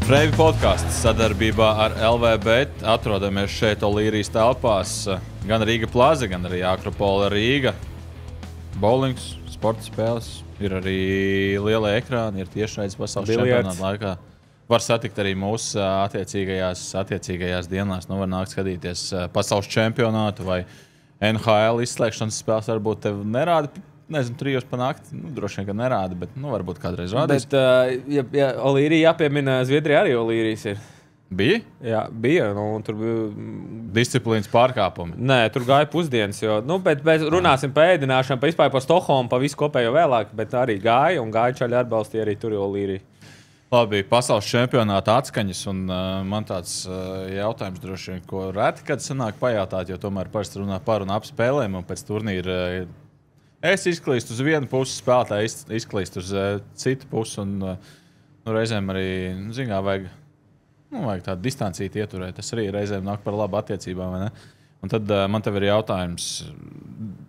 Reivi podcasts sadarbībā ar LVB atrodamies šeit Olīrijas telpās. Gan Rīga Plaza, gan arī Akropola Rīga. Bowlings, sporta spēles, ir arī lielie ekrāni, ir tiešraides pasaules čempionāta laikā. Var satikt arī mūsu attiecīgajās dienās. Nu, var nākt skatīties pasaules čempionātu vai NHL izslēgšanas spēles. Varbūt tev nerāda. Nezinu, 3 pa nakti. Nu, droši vien, ka nerāda, bet varbūt kādreiz rādīs. Bet, ja Olīrija jāpiemina, Zviedrijā arī Olīrijas ir. Bija? Jā, bija. Nu, tur bija disciplīnas pārkāpumi. Nē, tur gāja pusdienas. Jo, bet runāsim par ēdināšanu, pa vispār par Stokholmu, pa visu kopējo vēlāk. Bet arī gāja čaļi atbalstīja arī tur Olīriju. Labi, pasaules čempionāta atskaņas. Un, man tāds jautājums droši vien, ko reti kad sanāk pajautāt, jo tomēr parasti runā par un ap spēlēm un pēc turnīra. Es izklīstu uz vienu pusi, spēlētāji izklīst uz citu pusi. Un, reizēm arī vajag tādu distancīti ieturēt. Tas arī reizēm nāk par labu attiecībām. Un tad man tev ir jautājums,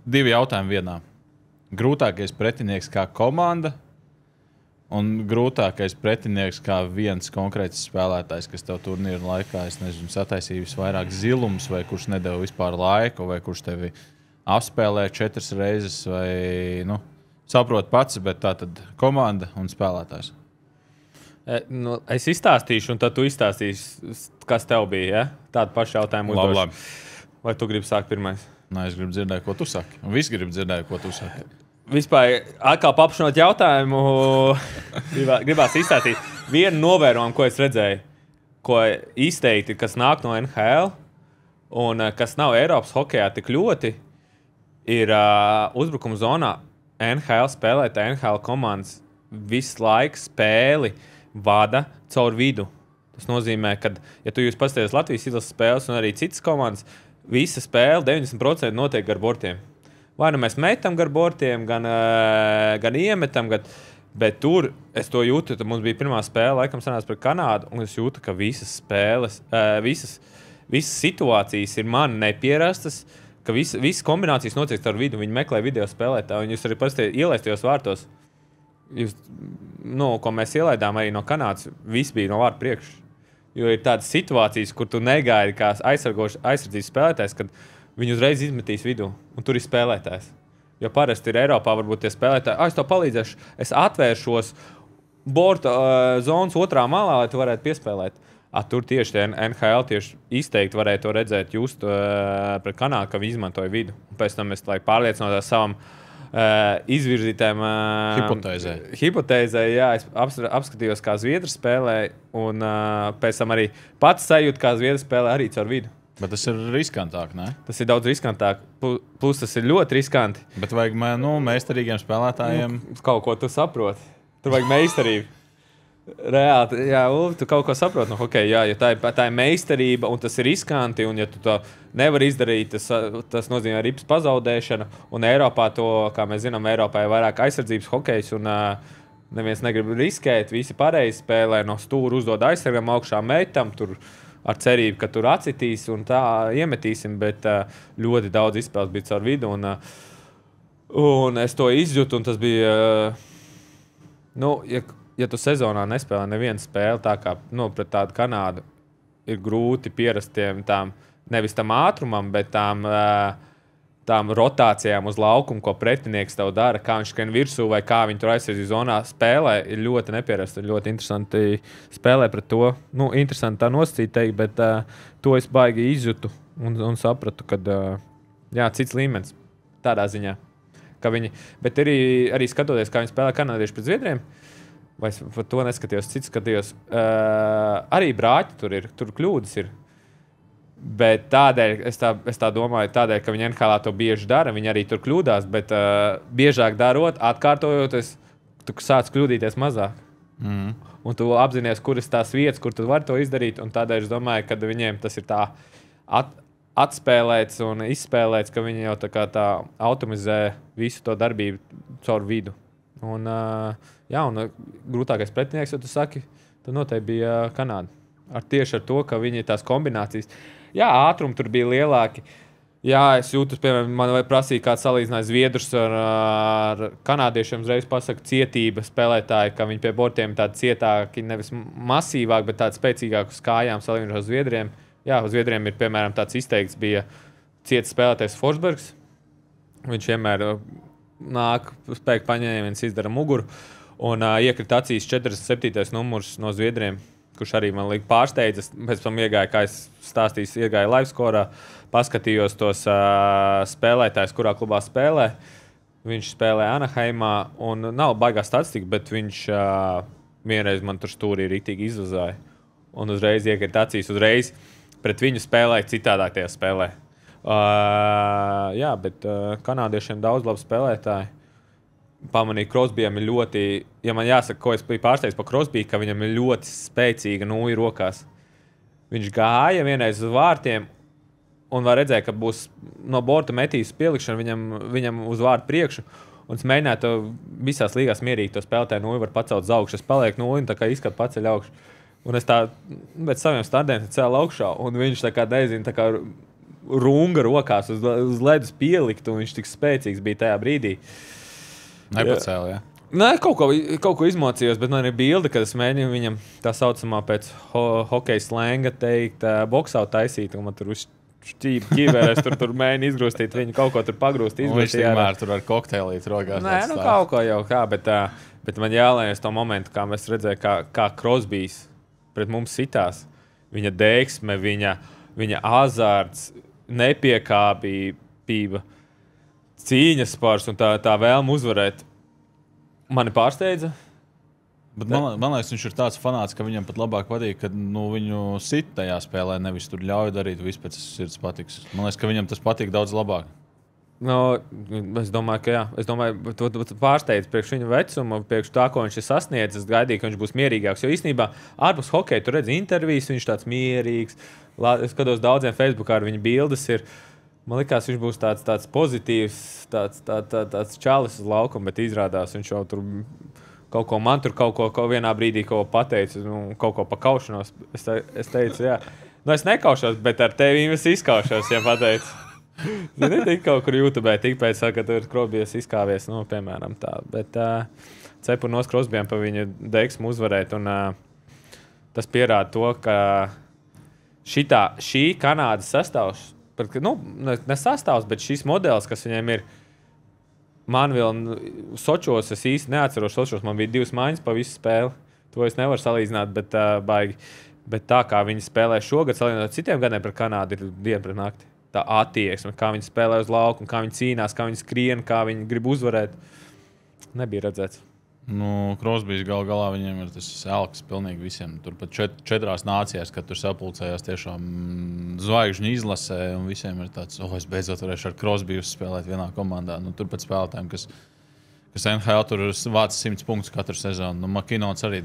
2 jautājumi vienā. Grūtākais pretinieks kā komanda un grūtākais pretinieks kā viens konkrēts spēlētājs, kas tev turnīra laikā, sataisīja visvairāk zilums, vai kurš nedeva vispār laiku, vai kurš tevi apspēlē 4 reizes, vai saprot pats, bet tā tad komanda un spēlētājs. Es izstāstīšu, un tad tu izstāstīsi, kas tev bija. Ja? Tādu pašu jautājumu uzdošu. Vai tu gribi sākt pirmais? Nē, es gribu dzirdēt, ko tu saki. Un visi grib dzirdēt, ko tu saki. Vispār, atkal papšanot jautājumu, gribās izstāstīt vienu novērojumu, ko es redzēju, ko izteikti, kas nāk no NHL, un kas nav Eiropas hokejā tik ļoti, ir uzbrukuma zonā NHL spēlētāji, NHL komandas visu laiku spēli vada caur vidu. Tas nozīmē, ka, ja tu paskaties Latvijas izlases spēles un arī citas komandas, visa spēle 90% notiek gar bortiem. Vai nu mēs metam gar bortiem, gan iemetam, bet tur es to jūtu, tad mums bija pirmā spēle, laikam sanāca pret Kanādu, un es jūtu, ka visas spēles, visas situācijas ir man nepierastas, ka visas kombinācijas notiek ar vidu. Viņi meklē video spēlētāju, un jūs arī ielaistajos vārtos. Ko mēs ielaidām arī no Kanādas, viss bija no vārta priekš. Jo ir tādas situācijas, kur tu negaidi kā aizsardzības spēlētājs, kad viņi uzreiz izmetīs vidū, un tur ir spēlētājs. Jo parasti ir Eiropā varbūt tie spēlētāji, es tev palīdzēšu, es atvēršos borta zonas otrā malā, lai tu varētu piespēlēt. Tur tieši tie NHL tieši izteikti varēja to redzēt, just pret Kanādu, ka viņi izmantoja vidu. Un pēc tam es pārliecinātos savam izvirzītēm hipotēzē. Jā, es apskatījos, kā Zviedri spēlēja, un pēc tam arī pats sajūtu, kā Zviedri spēlē arī caur vidu. Bet tas ir riskantāk, ne? Tas ir daudz riskantāk. Plus tas ir ļoti riskanti. Bet vajag meistarīgiem spēlētājiem. Kaut ko tu saproti. Tur vajag meistarību. Reāli, jā, tu kaut ko saproti no hokeja, ja tā ir meistarība un tas ir riskanti, un ja tu to nevari izdarīt, tas nozīmē ripas pazaudēšana, un Eiropā to, kā mēs zinām, Eiropā ir vairāk aizsardzības hokejs, un neviens negrib riskēt, visi pareizi spēlē no stūra uzdod aizsargam augšā metam, tur ar cerību, ka tur acitīs un tā iemetīsim, bet ļoti daudz izspēles bija caur vidu, un es to izjūtu, un tas bija, ja tu sezonā nespēlē nevienu spēli, tā kā pret tādu Kanādu, ir grūti pierast nevis tam ātrumam, bet tām rotācijām uz laukumu, ko pretinieks tev dara, kā viņš skrien virsū vai kā viņi tur aizsardzības zonā spēlē, ir ļoti nepierasti, ir ļoti interesanti spēlē pret to. Interesanti tā nosacīt teikt, bet to es baigi izjūtu un sapratu, ka cits līmenis tādā ziņā. Bet arī skatoties, kā viņi spēlē kanādieši pret Zviedriem, vai par to neskatījos, cits skatījos. Arī brāķi tur kļūdas ir. Bet tādēļ, es tā domāju, ka viņi NHL to bieži dara, viņi arī tur kļūdās, bet biežāk darot, atkārtojoties, tu sāc kļūdīties mazāk. Un tu apzinies, kuras tās vietas, kur tu vari to izdarīt, un tādēļ es domāju, ka viņiem tas ir tā atspēlēts un izspēlēts, ka viņi jau tā automizē visu to darbību caur vidu. Un grūtākais pretinieks, ja tu saki, tad noteikti bija Kanāda. Tieši ar to, ka viņi tās kombinācijas, ātrumi tur bija lielāki. Jā, es jūtu, piemēram, man vai prasīja kāds salīdzinājums Zviedrus ar kanādiešiem. Uzreiz pasaka cietība spēlētāji, ka viņi pie bortiem tādi cietāki, nevis masīvāki, bet tādi spēcīgāki uz kājām salīdzinot ar Zviedriem. Jā, uz Zviedriem ir, piemēram, tāds izteikts bija ciets spēlētājs Forsbergs. Viņš vienmēr nāk, spēku paņēmiens izdara muguru un iekrita acīs 47. numurs no Zviedriem, kurš arī man lika pārsteidzas. Pēc tam iegāja, kā es stāstīju, iegāja liveskorā, paskatījos tos spēlētājus, kurā klubā spēlē. Viņš spēlē Anaheimā un nav baigā statistika, bet viņš vienreiz man tur stūrī rītīgi izvazāja. Un uzreiz iekrita acīs, uzreiz pret viņu spēlēja citādāk tajā spēlē. Jā, bet kanādiešiem daudz labu spēlētāju. Pamanīju, Crosbyam ir ļoti, ja man jāsaka, ko es biju pārsteigts par Crosby, ka viņam ir ļoti spēcīga nūja rokās. Viņš gāja vienreiz uz vārtiem un var redzēt, ka būs no borta metīs pielikšana viņam uz vārtu priekšu. Un es mēģināju to visās līgās mierīgi to spēlētāju nūju var pacelt uz augšu. Es palieku nūju un tā kā izskatu paceļ augšu. Un es tā pēc saviem standiem cēlu augšā un viņš tā kā nezinu, tā kā runga rokās uz ledus pielikt un viņš tik spēcīgs bija tajā brīdī. Nepacēl, jā. Nē, kaut ko izmocījos, bet man ir bilde, kad es mēģinu viņam tā saucamā pēc hokeja slēnga teikt, boksā taisīt, un man tur uz ķīvērēs tur mēģina izgrūstīt viņu, kaut ko tur pagrūst, izgrūstīt. Viņš tikmēr tur ar kokteilīt rokās. Nē, nu kaut ko jau kā, bet man jālējas to momentu, kā mēs redzēju, kā Crosbys pret mums sitās. Viņa deksme, viņa azarts, nepiekāpība, cīņas spārs un tā vēlme uzvarēt mani pārsteidza. Bet man liekas, viņš ir tāds fanāts, ka viņam pat labāk patīk, kad viņu sit tajā spēlē, nevis tur ļauj darīt, vispār tas sirds patiks. Man liekas, ka viņam tas patīk daudz labāk. Es domāju, ka jā. Es domāju, to pārsteidz priekš viņa vecuma, priekš tā, ko viņš ir sasniedzis. Es gaidīju, ka viņš būs mierīgāks. Jo īstenībā ārpus hokeja tu redzi intervijas, viņš tāds mierīgs. Es skatos daudziem Facebookā ar viņa bildes ir. Man liekas, viņš būs tāds pozitīvs, tāds čalis uz laukuma, bet izrādās viņš jau tur kaut ko man tur kaut ko vienā brīdī pateica, kaut ko pa kaušanos. Es teicu, jā. Es nekaušos, bet ar tevi es izkaušos, ja pateicu. Zini, tik kaut kur YouTube, tik pēc, ka tur Crosbys izkāvies, piemēram tā. Bet cepu nos Crosbyam pa viņa deksmu uzvarēt, un tas pierāda to, ka šī Kanādas sastāvs, ne sastāvs, bet šis modelis, kas viņiem ir, man vēl Sočos, es īsti neatceros Sočos, man bija 2 maiņas pa visu spēli. To es nevaru salīdzināt, bet baigi. Bet tā kā viņi spēlē šogad, salīdzinot citiem gadiem par Kanādu, ir diena pret nakti. Tā attieksme, kā viņi spēlē uz lauku, kā viņi cīnās, kā viņi skrien, kā viņi grib uzvarēt. Nebija redzēts. Crosbys galā viņiem ir tas elks pilnīgi visiem. Tur pat 4 nācijās, kad tur sapulcējās tiešām zvaigžņu izlasē, un visiem ir tāds, es beidzot varēšu ar Crosby spēlēt vienā komandā. Tur pat spēlētājiem, kas NHL tur vāc 100 punktus katru sezonu. McKinnons arī.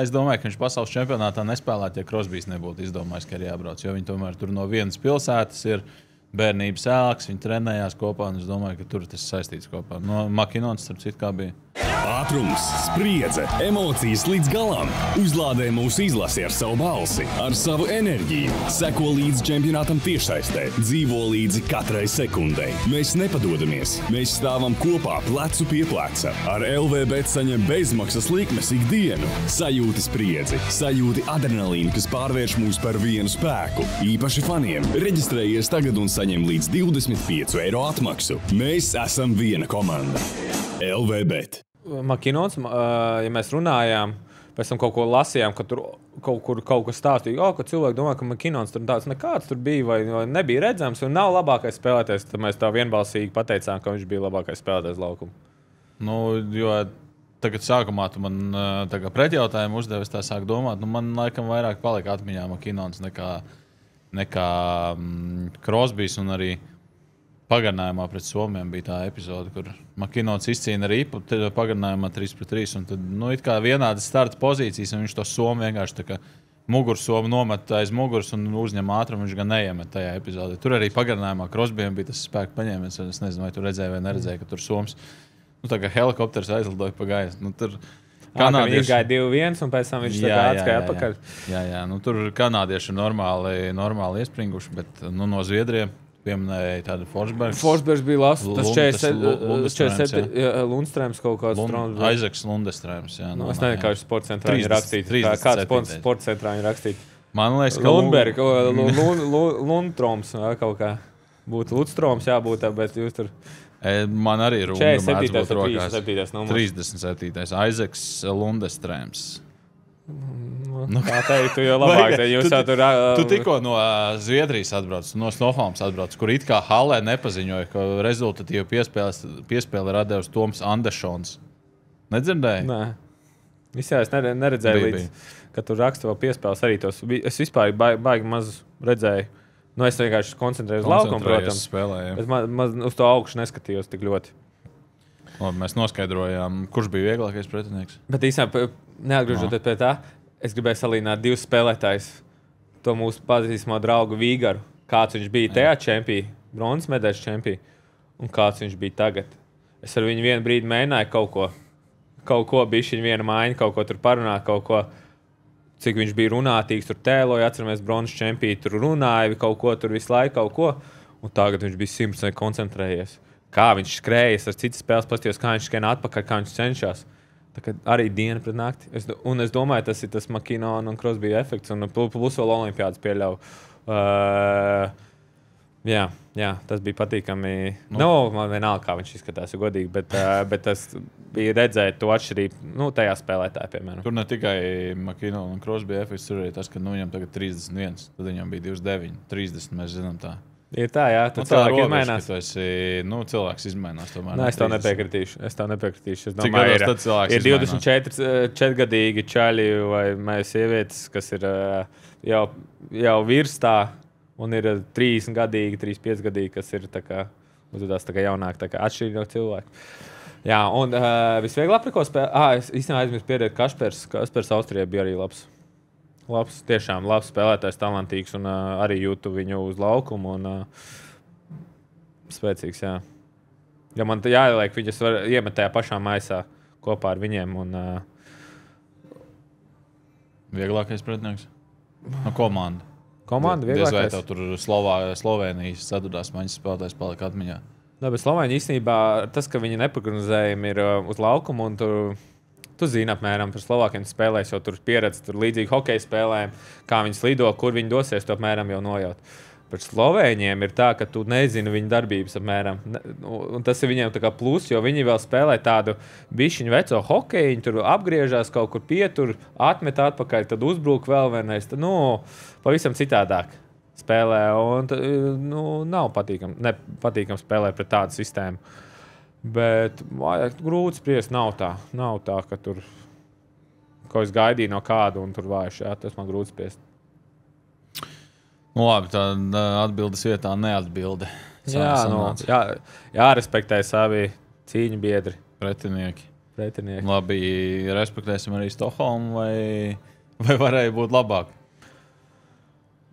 Es domāju, ka viņš pasaules čempionātā nespēlētu, ja Crosbys nebūtu izdomājis, ka ir jābrauc. Jo viņi tomēr tur no vienas pilsētas ir bērnības elks, viņi trenējās kopā, un es domāju, ka tur tas saistīts kopā. McKinnons, starp citu, kā bija. Ātrums, spriedze, emocijas līdz galam. Uzlādē mūsu izlasi ar savu balsi, ar savu enerģiju. Seko līdzi čempionātam tiešsaistē, dzīvo līdzi katrai sekundei. Mēs nepadodamies, mēs stāvam kopā plecu pie pleca. Ar LVBet saņem bezmaksas likmes ikdienu. Sajūti spriedzi, sajūti adrenalīnu, kas pārvērš mūs par vienu spēku. Īpaši faniem. Reģistrējies tagad un saņem līdz 25 eiro atmaksu. Mēs esam viena komanda. LVBet. McKinnons, ja mēs runājām, pēc tam kaut ko lasījām, ka tur kaut kas stāstīja, ka cilvēki domā, ka McKinnons tur tāds nekāds tur bija vai nebija redzams un nav labākais spēlētājs. Tad mēs tā vienbalsīgi pateicām, ka viņš bija labākais spēlētājs laukuma. Jo tagad sākumā tu man pretjautājumu uzdevi, es tā sāku domāt, man laikam vairāk palika atmiņā McKinnons nekā Crosbys un arī pagarinājumā pret Somiem bija tā epizode, kur McKinnons izcīna ripu pagarinājumā 3-3. Un tad, it kā vienādas starta pozīcijas, un viņš to Somu vienkārši tā kā mugursomu nomet aiz muguras un uzņem ātrumu, viņš gan neiemet tajā epizodē. Tur arī pagarinājumā Crosbyam bija tas spēku paņēmiens. Es nezinu, vai tu redzēji vai neredzēji, ka tur Soms tā kā helikopters aizlidoja pa gaisu. Tur Viņš gāja 2-1 un pēc tam viņš atskāja atpakaļ. Jā. Tur kanādieši ir normāli iespringuši, bet no Zviedriem pieminēja tādu Forsbergs. Forsbergs bija labs. Tas 47 Lundstrēms kaut kāds trauns. Aizaks Lundestrēms, jā. Es nezinu, kā viņš sporta centrā ir rakstīt. Kāds sporta centrā ir rakstīt. Man liekas, ka Lundberg, Lundtroms kaut kā. Būtu Ludstroms jābūt, bet jūs tur... Man arī ir runga mēdz būt rokās. 37. Aizaks Lundestrēms. Kā teikt, tu jau labāk. Tu tikko no Zviedrijas atbrauc, no Stokholmas atbrauc, kur it kā Hallē nepaziņoja, ka rezultatīvu piespēli ir devis Toms Andersons. Nedzirdēji? Nē. Visā es neredzēju līdz, ka tu raksti vēl piespēles arī tos. Es vispār baigi maz redzēju. Nu, es vienkārši koncentrēju uz laukumu, protams. Spēlē, bet maz uz to augšu neskatījos tik ļoti. Labi, mēs noskaidrojām, kurš bija vieglākais pretinieks. Bet īstenībā, neatgriežoties pie tā, es gribēju salīdzināt divus spēlētājus. To mūsu pazīstamo draugu Vīgaru. Kāds viņš bija tajā čempī, bronzas medaļas čempī, un kāds viņš bija tagad. Es ar viņu vienu brīdi mēģināju kaut ko bišķiņ viena maiņa, kaut ko tur parunāt, kaut ko, cik viņš bija runātīgs, tur tēloja, atceramies bronzas čempī, tur runāja kaut ko, tur visu laiku kaut ko, un tagad viņš bija 100% koncentrējies. Kā viņš skrējas ar citas spēles, paskatījos, kā viņš skrien atpakaļ, kā viņš cenšas. Arī diena pret nakti. Un es domāju, tas ir tas McKinnon un Crosby efekts, un plus vēl olimpiādas pieļauj. Jā, tas bija patīkami. Man vienalga, kā viņš izskatās, ir godīgi, bet tas bija redzēt to atšķirību tajā spēlētājā, piemēram. Tur ne tikai McKinnon un Crosby efekts, tur arī tas, ka viņam tagad 31, tad viņam bija 29, 30, mēs zinām tā. Ir tā, jā, tad cilvēki izmainās. Cilvēks izmainās tomēr. Nē, es tā nepiekritīšu. Es domāju, ir 24 gadīgi čaļi vai sievietes, kas ir jau virs tā, un ir 30 gadīgi, 35 gadīgi, kas ir uzvedās jaunāk, atšķirīgi no cilvēku. Jā, un visvieglāk par ko spēlēt. Es īstenībā aizmirsu pierēt, Kaspers Austrijā bija arī labs. Tiešām labs spēlētājs, talantīgs, un arī jūtu viņu uz laukumu. Spēcīgs, jā. Ja man jāieliek, viņas var iemet tajā pašā maisā kopā ar viņiem. Vieglākais pretinieks? Komanda. Komanda vieglākais. Vai tev tur Slovēnijas ceturtās maņas spēlētājs palika atmiņā? Jā, bet Slovēņi īstenībā tas, ka viņi neprognozējami ir uz laukumu, un tu zini apmēram par Slovākiem spēlēs, jo tur pieredze, tur līdzīgi hokeja spēlēm, kā viņi slido, kur viņi dosies, to apmēram jau nojaut. Par Slovēņiem ir tā, ka tu nezini viņu darbības apmēram. Un tas ir viņiem tā kā plus, jo viņi vēl spēlē tādu bišķiņu veco hokeju, viņi tur apgriežās kaut kur pietur, atmet atpakaļ, tad uzbrūk vēl vienreiz. Tad, pavisam citādāk spēlē, un nav patīkam spēlēt pret tādu sistēmu. Bet grūti spriest, nav tā, ka tur kaut kas gaidīja no kāda un tur vājš. Jā, tas man grūti spriest. Labi, tā atbildes vietā neatbilde. Jārespektē savi cīņu biedri. Pretinieki. Pretinieki. Labi, respektēsim arī Stokholmu, vai varēja būt labāk?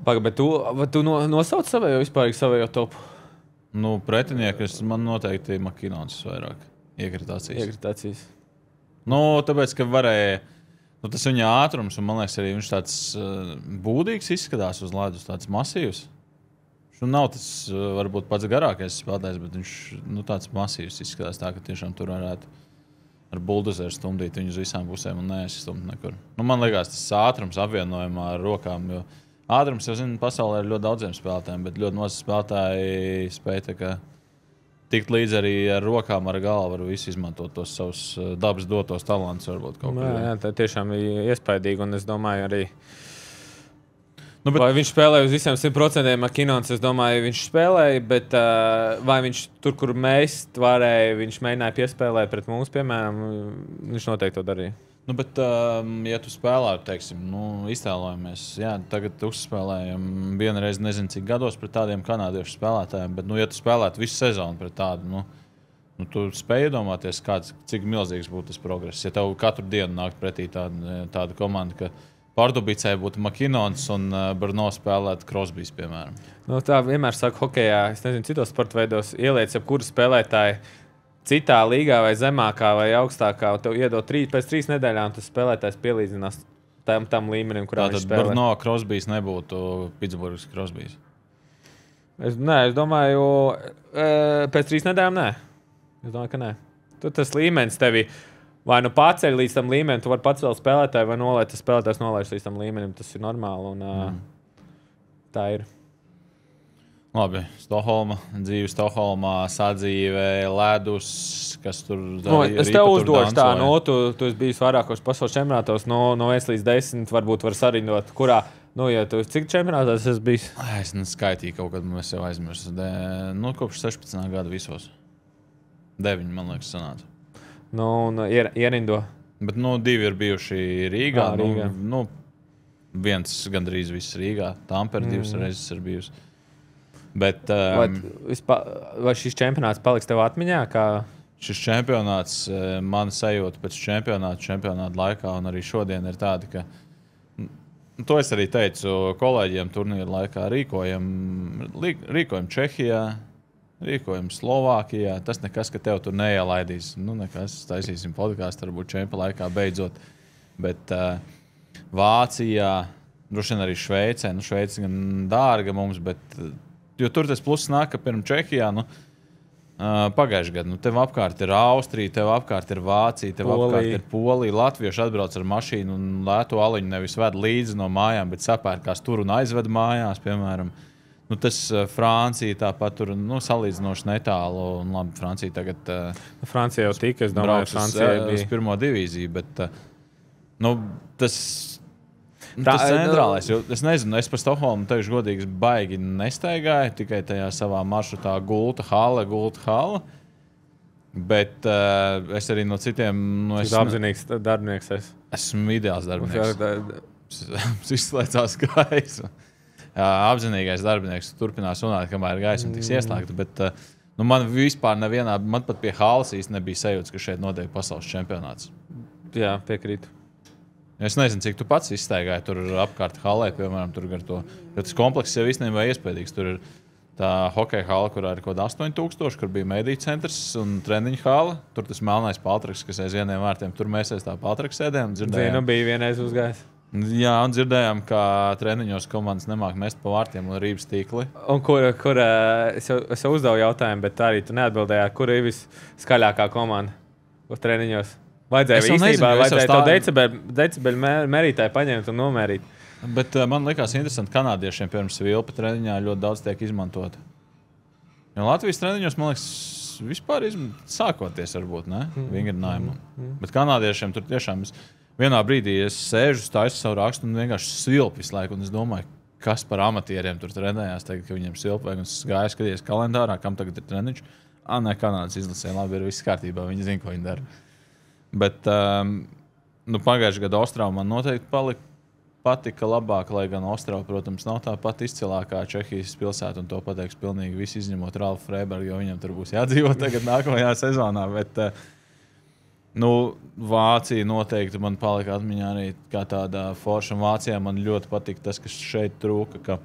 Bet tu nosauc savējo topu? Pretinieki, man noteikti McKinnons vairāk. Iekritācijas. Tāpēc, ka varēja... tas viņa ātrums, un man liekas, arī viņš tāds būdīgs izskatās uz ledus, tāds masīvs. Viņš nav tas, varbūt pats garākais spēlētājs, bet viņš tāds masīvs izskatās tā, ka tiešām tur varētu ar buldozeru stumdīt viņu uz visām pusēm un neaizstumt nekur. Man liekas, tas ātrums apvienojumā ar rokām, jo ātrums, jau zinu, pasaulē ir ļoti daudziem spēlētājiem, bet ļoti mazi spēlētāji spēja tikt līdz arī ar rokām, ar galvu, var visu izmantot tos savus dabas dotos talantus. Jā, tā tiešām ir iespaidīgi, un es domāju arī, vai viņš spēlēja uz visiem 100% McKinnons, es domāju, viņš spēlēja, bet vai viņš tur, kur mēs varēja, viņš mēģināja piespēlēt pret mums, piemēram, viņš noteikti to darīja. Bet, ja tu spēlētu, teiksim, iztēlojamies, jā, tagad uzspēlējam vienreiz nezinu cik gados pret tādiem kanādiešu spēlētājiem, bet, ja tu spēlētu visu sezonu pret tādu, tu spēj iedomāties, cik milzīgs būtu tas progress. Ja tev katru dienu nākt pretī tāda komanda, ka Pardubicē būtu McKinnons un Brno spēlētu Crosbys, piemēram. Tā vienmēr saka hokejā, es nezinu, citos sporta veidos ieliec jebkuru spēlētāju citā līgā vai zemākā vai augstākā, tev iedod pēc 3 nedēļām, tas spēlētājs pielīdzinās tam līmenim, kurā viņš spēlē. Tātad Brno Crosbys nebūtu Pitsburgas Crosbys? Es domāju, pēc 3 nedēļām nē. Es domāju, ka nē. Tu tas līmenis tevi vai nu paceļ līdz tam līmenim, tu vari pats vēl spēlētāju, vai nolaiž tas spēlētājs nolaiž līdz tam līmenim. Tas ir normāli un tā ir. Labi, dzīve Stokholmā, sadzīve, ledus, kas tur... Es tev uzdošu tā, tu esi bijis vairākos pasaules čempionātos, no 1 līdz 10 varbūt var sarindot, kurā, ja tu cik čempionātos esi bijis? Es skaitīju kaut kad, es jau aizmirsu. Kopš 16. gada visos. 9, man liekas, sanāca. Ierindo. Bet, 2 ir bijuši Rīgā. Rīgā. Viens gandrīz viss Rīgā. Tampere 2 reizes ir bijusi. Bet, vai šis čempionāts paliks tev atmiņā? Šis čempionāts, man sajūta pēc čempionāta laikā, un arī šodien ir tāda, ka to es arī teicu kolēģiem turnīra laikā. Rīkojam Čehijā, rīkojam Slovākijā. Tas nekas, ka tev tur neielaidīs. Nekas, taisīsim podkāstu, varbūt čempionāta laikā beidzot. Bet Vācijā, droši vien arī Šveicē. Šveice gan dārga mums, bet... Jo tur tas pluss nāk, ka pirms Čehijā, pagājušajā gadā, tev apkārt ir Austrija, tev apkārt ir Vācija, tev apkārt ir Polija. Latvieši atbrauc ar mašīnu un lētu aliņu nevis ved līdzi no mājām, bet sapērkās tur un aizved mājās, piemēram. Tas Francija tāpat tur, salīdzinoši netālu, un labi, Francija tagad... Francija jau tika, es domāju, Francija bija... uz pirmo divīziju, bet, tas centrālais, jo es nezinu, es par Stokholmu teikšu godīgi baigi nestaigāju, tikai tajā savā maršrutā gulta hala, bet es arī no citiem... apzinīgs darbinieks esi. Esmu ideāls darbinieks. Es izslēdzās gaisa. Apzinīgais darbinieks turpinās runāt, kamēr gaisa tiks ieslēgta, bet man vispār nevienā, man pat pie halas īsti nebija sajūtas, ka šeit notiek pasaules čempionāts. Jā, piekrītu. Es nezinu, cik tu pats izstaigāji tur apkārt halē, piemēram, tur gar to. Jo tas komplekss jau īstenībā iespējīgs. Tur ir tā hokeja hala, kurā ir kaut 8000, kur bija mediju centrs un treniņu hala. Tur tas melnais Paltraks, kas aiz vieniem vārtiem. Tur mēs aiz tā Paltraks sēdējām. Zinu, bija vienreiz uzgājis. Jā, un dzirdējām, ka treniņos komandas nemāk mest pa vārtiem un rības tīkli. Un kur es jau uzdevu jautājumu, bet arī tu neatbildēji, kur ir viskaļākā komanda uz treniņos? Vajadzēja to decibeļu mērītāju paņemt un nomērīt. Bet man likās interesanti, ka kanādiešiem pirms vilpa treniņā ļoti daudz tiek izmantota. Jo Latvijas treniņos, man liekas, vispār sākoties varbūt, ne? Vingrinājumam. Bet kanādiešiem tur tiešām vienā brīdī es sēžu, taisu savu rakstu un vienkārši svilpu visu laiku. Un es domāju, kas par amatieriem tur trenējās, tagad, ka viņiem svilpu vajag. Un es gāju skaties kalendārā, kam tagad ir treniņš. Nē, Kanādas izlasē, labi, ir viss kārtībā, viņi zina, ko viņi dara. Bet pagājušajā gadā Ostrava man noteikti patika labāk, lai gan Ostrava, protams, nav tā pati izcilākā Čehijas pilsēta, un to pateiks pilnīgi visi izņemot Ralfu Freibergu, jo viņam tur būs jādzīvo tagad nākamajā sezonā. Bet Vācija noteikti man palika atmiņā arī kā tāda forša. Vācijā man ļoti patika tas, kas šeit trūka, ka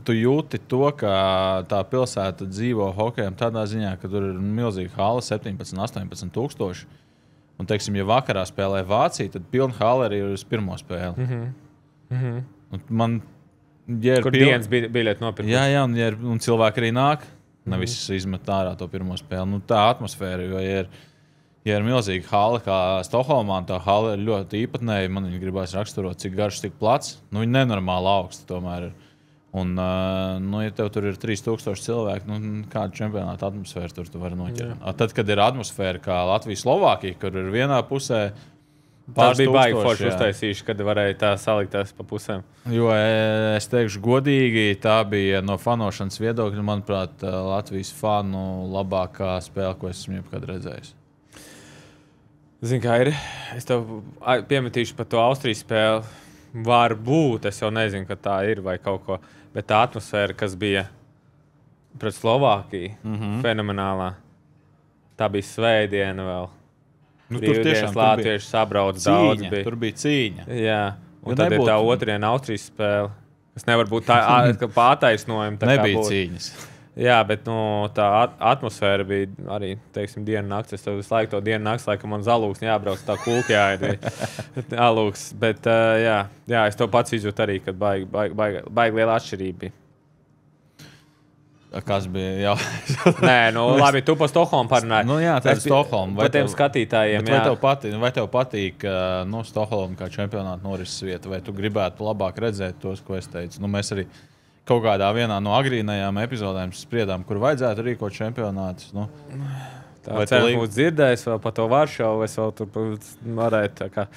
tu jūti to, ka tā pilsēta dzīvo hokejam tādā ziņā, ka tur ir milzīga hala, 17-18 tūkstoši. Un, teiksim, ja vakarā spēlē Vācija, tad pilna hala arī ir uz pirmo spēli. Man, kur dienas biļeti nopirkt. Jā, un cilvēki arī nāk, nevis izmet ārā to pirmo spēli. Tā atmosfēra, jo, ja ir milzīga hala kā Stokholmā, tā hala ir ļoti īpatnēja, man viņa gribās raksturot, cik garš, cik plats. Viņa nenormāli augsta tomēr ir. Un, ja tev tur ir 3000 cilvēki, kādu čempionātu atmosfēru tur tu vari noķert? Tad, kad ir atmosfēra kā Latvija-Slovākija, kur ir vienā pusē pāris bija baigi forši uztaisījuši, kad varēja tā saliktās pa pusēm. Jo es teikšu godīgi, tā bija no fanošanas viedokļa, manuprāt, Latvijas fanu labākā spēle, ko esmu jebkad redzējis. Zini, kā ir? Es tev piemetīšu par to Austrijas spēli. Varbūt, es jau nezinu, ka tā ir vai kaut ko. Bet tā atmosfēra, kas bija pret Slovākiju, fenomenālā. Tā bija svētdiena vēl. Tur tiešām latvieši sabrauc daudz. Tur bija cīņa. Jā, un tad ir tā otrdiena Austrijas spēle. Tas nevar būt tā pātaisnojuma. Nebija cīņas. Jā, bet tā atmosfēra bija arī, teiksim, dienu nakts. Es tev visu laiku to dienu nakts, laikam man zalūks jābrauc, tā kūka jāiet. Bet, jā, es to pats izjūtu arī, kad baigi liela atšķirība bija. Kas bija? Nē, nu labi, tu pa Stokholmu parunāji. Nu jā, tā ir Stokholma. Vai tiem skatītājiem, vai tev patīk Stokholma kā čempionāta norises vieta, vai tu gribētu labāk redzēt tos, ko es teicu? Nu, mēs arī kaut kādā vienā no agrīnajām epizodēm spriedām, kur vajadzētu rīkot čempionātus. Nu. Tā ceru, būs dzirdējis vēl par to Varšavu, es vēl tur varētu.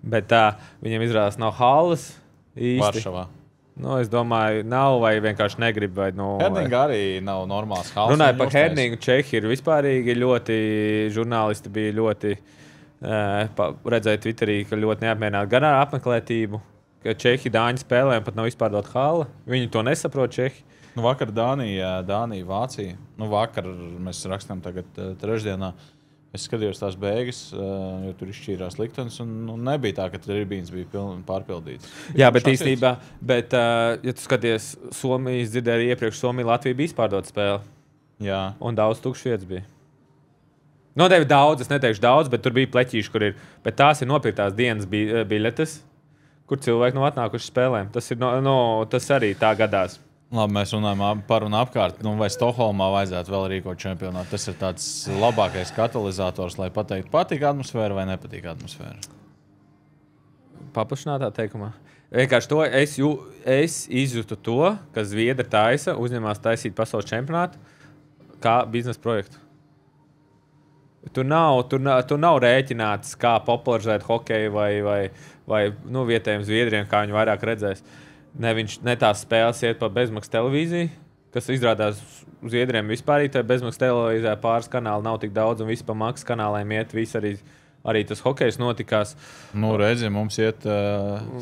Bet viņiem izrādās nav halles īsti. Varšavā. Nu, es domāju, nav vai vienkārši negrib. Herninga arī nav normāls halles. Runāju par Herningu. Čehi ir vispārīgi ļoti, žurnālisti bija ļoti, redzēja Twitterī, ka ļoti neapmierināti gan ar apmeklētību, ka Čehi Dāņi spēlēm pat nav vispār dot halle. Viņi to nesaprot, Čehi. Nu, vakar Dānija, Vācija. Nu, vakar mēs rakstām tagad trešdienā. Es skatījos tās beigas, jo tur izšķīrās liktenis, un nebija tā, ka tribīnes bija pārpildītas. Jā, bet īstenībā, ja tu skaties Somijas, dzirdēji iepriekš Somija, Latvija bija izpārdota spēle. Jā. Un daudz tukšas vietas bija. Noteikti daudz, es neteikšu daudz, bet tur bija pleķīši, kur ir. Bet tās ir nopirktās dienas biļetes, kur cilvēki nav atnākuši spēlēm. Tas ir, tas arī tā gadās. Labi, mēs runājam par un apkārt. Nu, vai Stokholmā vajadzētu vēl rīkot čempionātu? Tas ir tāds labākais katalizators, lai pateiktu, patīk atmosfēra vai nepatīk atmosfēra. Paplašinātā teikumā. Vienkārši to es izjūtu to, ka Zviedri taisa, uzņemās taisīt pasaules čempionātu kā biznesa projektu. Tur nav rēķināts, kā popularizēt hokeju vai vietējiem Zviedriem, kā viņi vairāk redzēs. Ne tās spēles iet pa bezmaksas televīziju, kas izrādās Zviedriem vispār. Tā bezmaksas televīzijā pāris kanāli nav tik daudz, un visi pa maksas kanāliem iet. Arī tas hokejs notikās. Nu, redzi, mums iet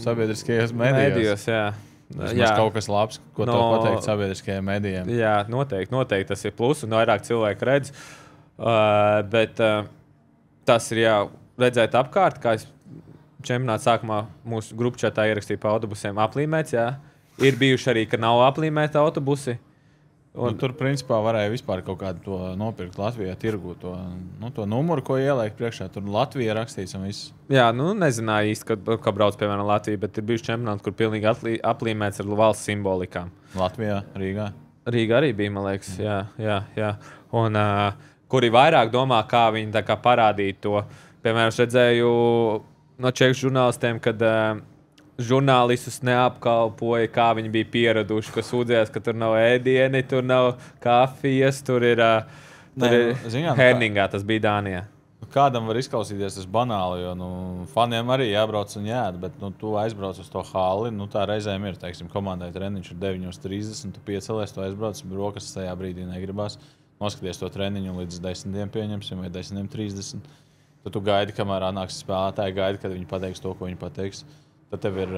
sabiedriskajos medijos. Jā. Tas kaut kas labs, ko tev pateikt sabiedriskajiem medijiem. Jā, noteikti tas ir plus, un vairāk cilvēku redz. Bet tas ir redzēt apkārt, kā es čempionāta sākumā mūsu grupčatā ierakstīja pa autobusiem aplīmēts. Jā. Ir bijuši arī, ka nav aplīmēti autobusi. Un tur, principā, varēja vispār kaut kādu to nopirkt Latvijā, tirgu to numuru, ko ieliek priekšā. Tur Latvija rakstīts un viss. Jā, nezināju īsti, ka brauc, piemēram, Latvija, bet ir bijuši čempionāti, kur pilnīgi aplīmēts ar valsts simbolikām. Latvijā, Rīgā. Rīgā arī bija, man liekas, jā. Un kuri vairāk domā, kā viņi tā kā parādīt to. Piemēram, es redzēju no čehu žurnālistiem, kad žurnālistus neapkalpoja, kā viņi bija pieraduši, ka sūdzējās, ka tur nav ēdieni, tur nav kafijas, tur ir Herningā, tas bija Dānijā. Kādam var izklausīties tas banāli, jo faniem arī jābrauc un jāēd, bet tu aizbrauc uz to halli, tā reizēm ir, teiksim, komandai treniņš ir 9:30, tu piecelies, tu aizbrauc, brokastis tajā brīdī negribās, noskaties to treniņu līdz 10 pieņemsim vai 10:30. Tad tu gaidi, kamēr nāks spēlētāji, gaidi, kad viņi pateiks to, ko viņi pateiks. Tad tev ir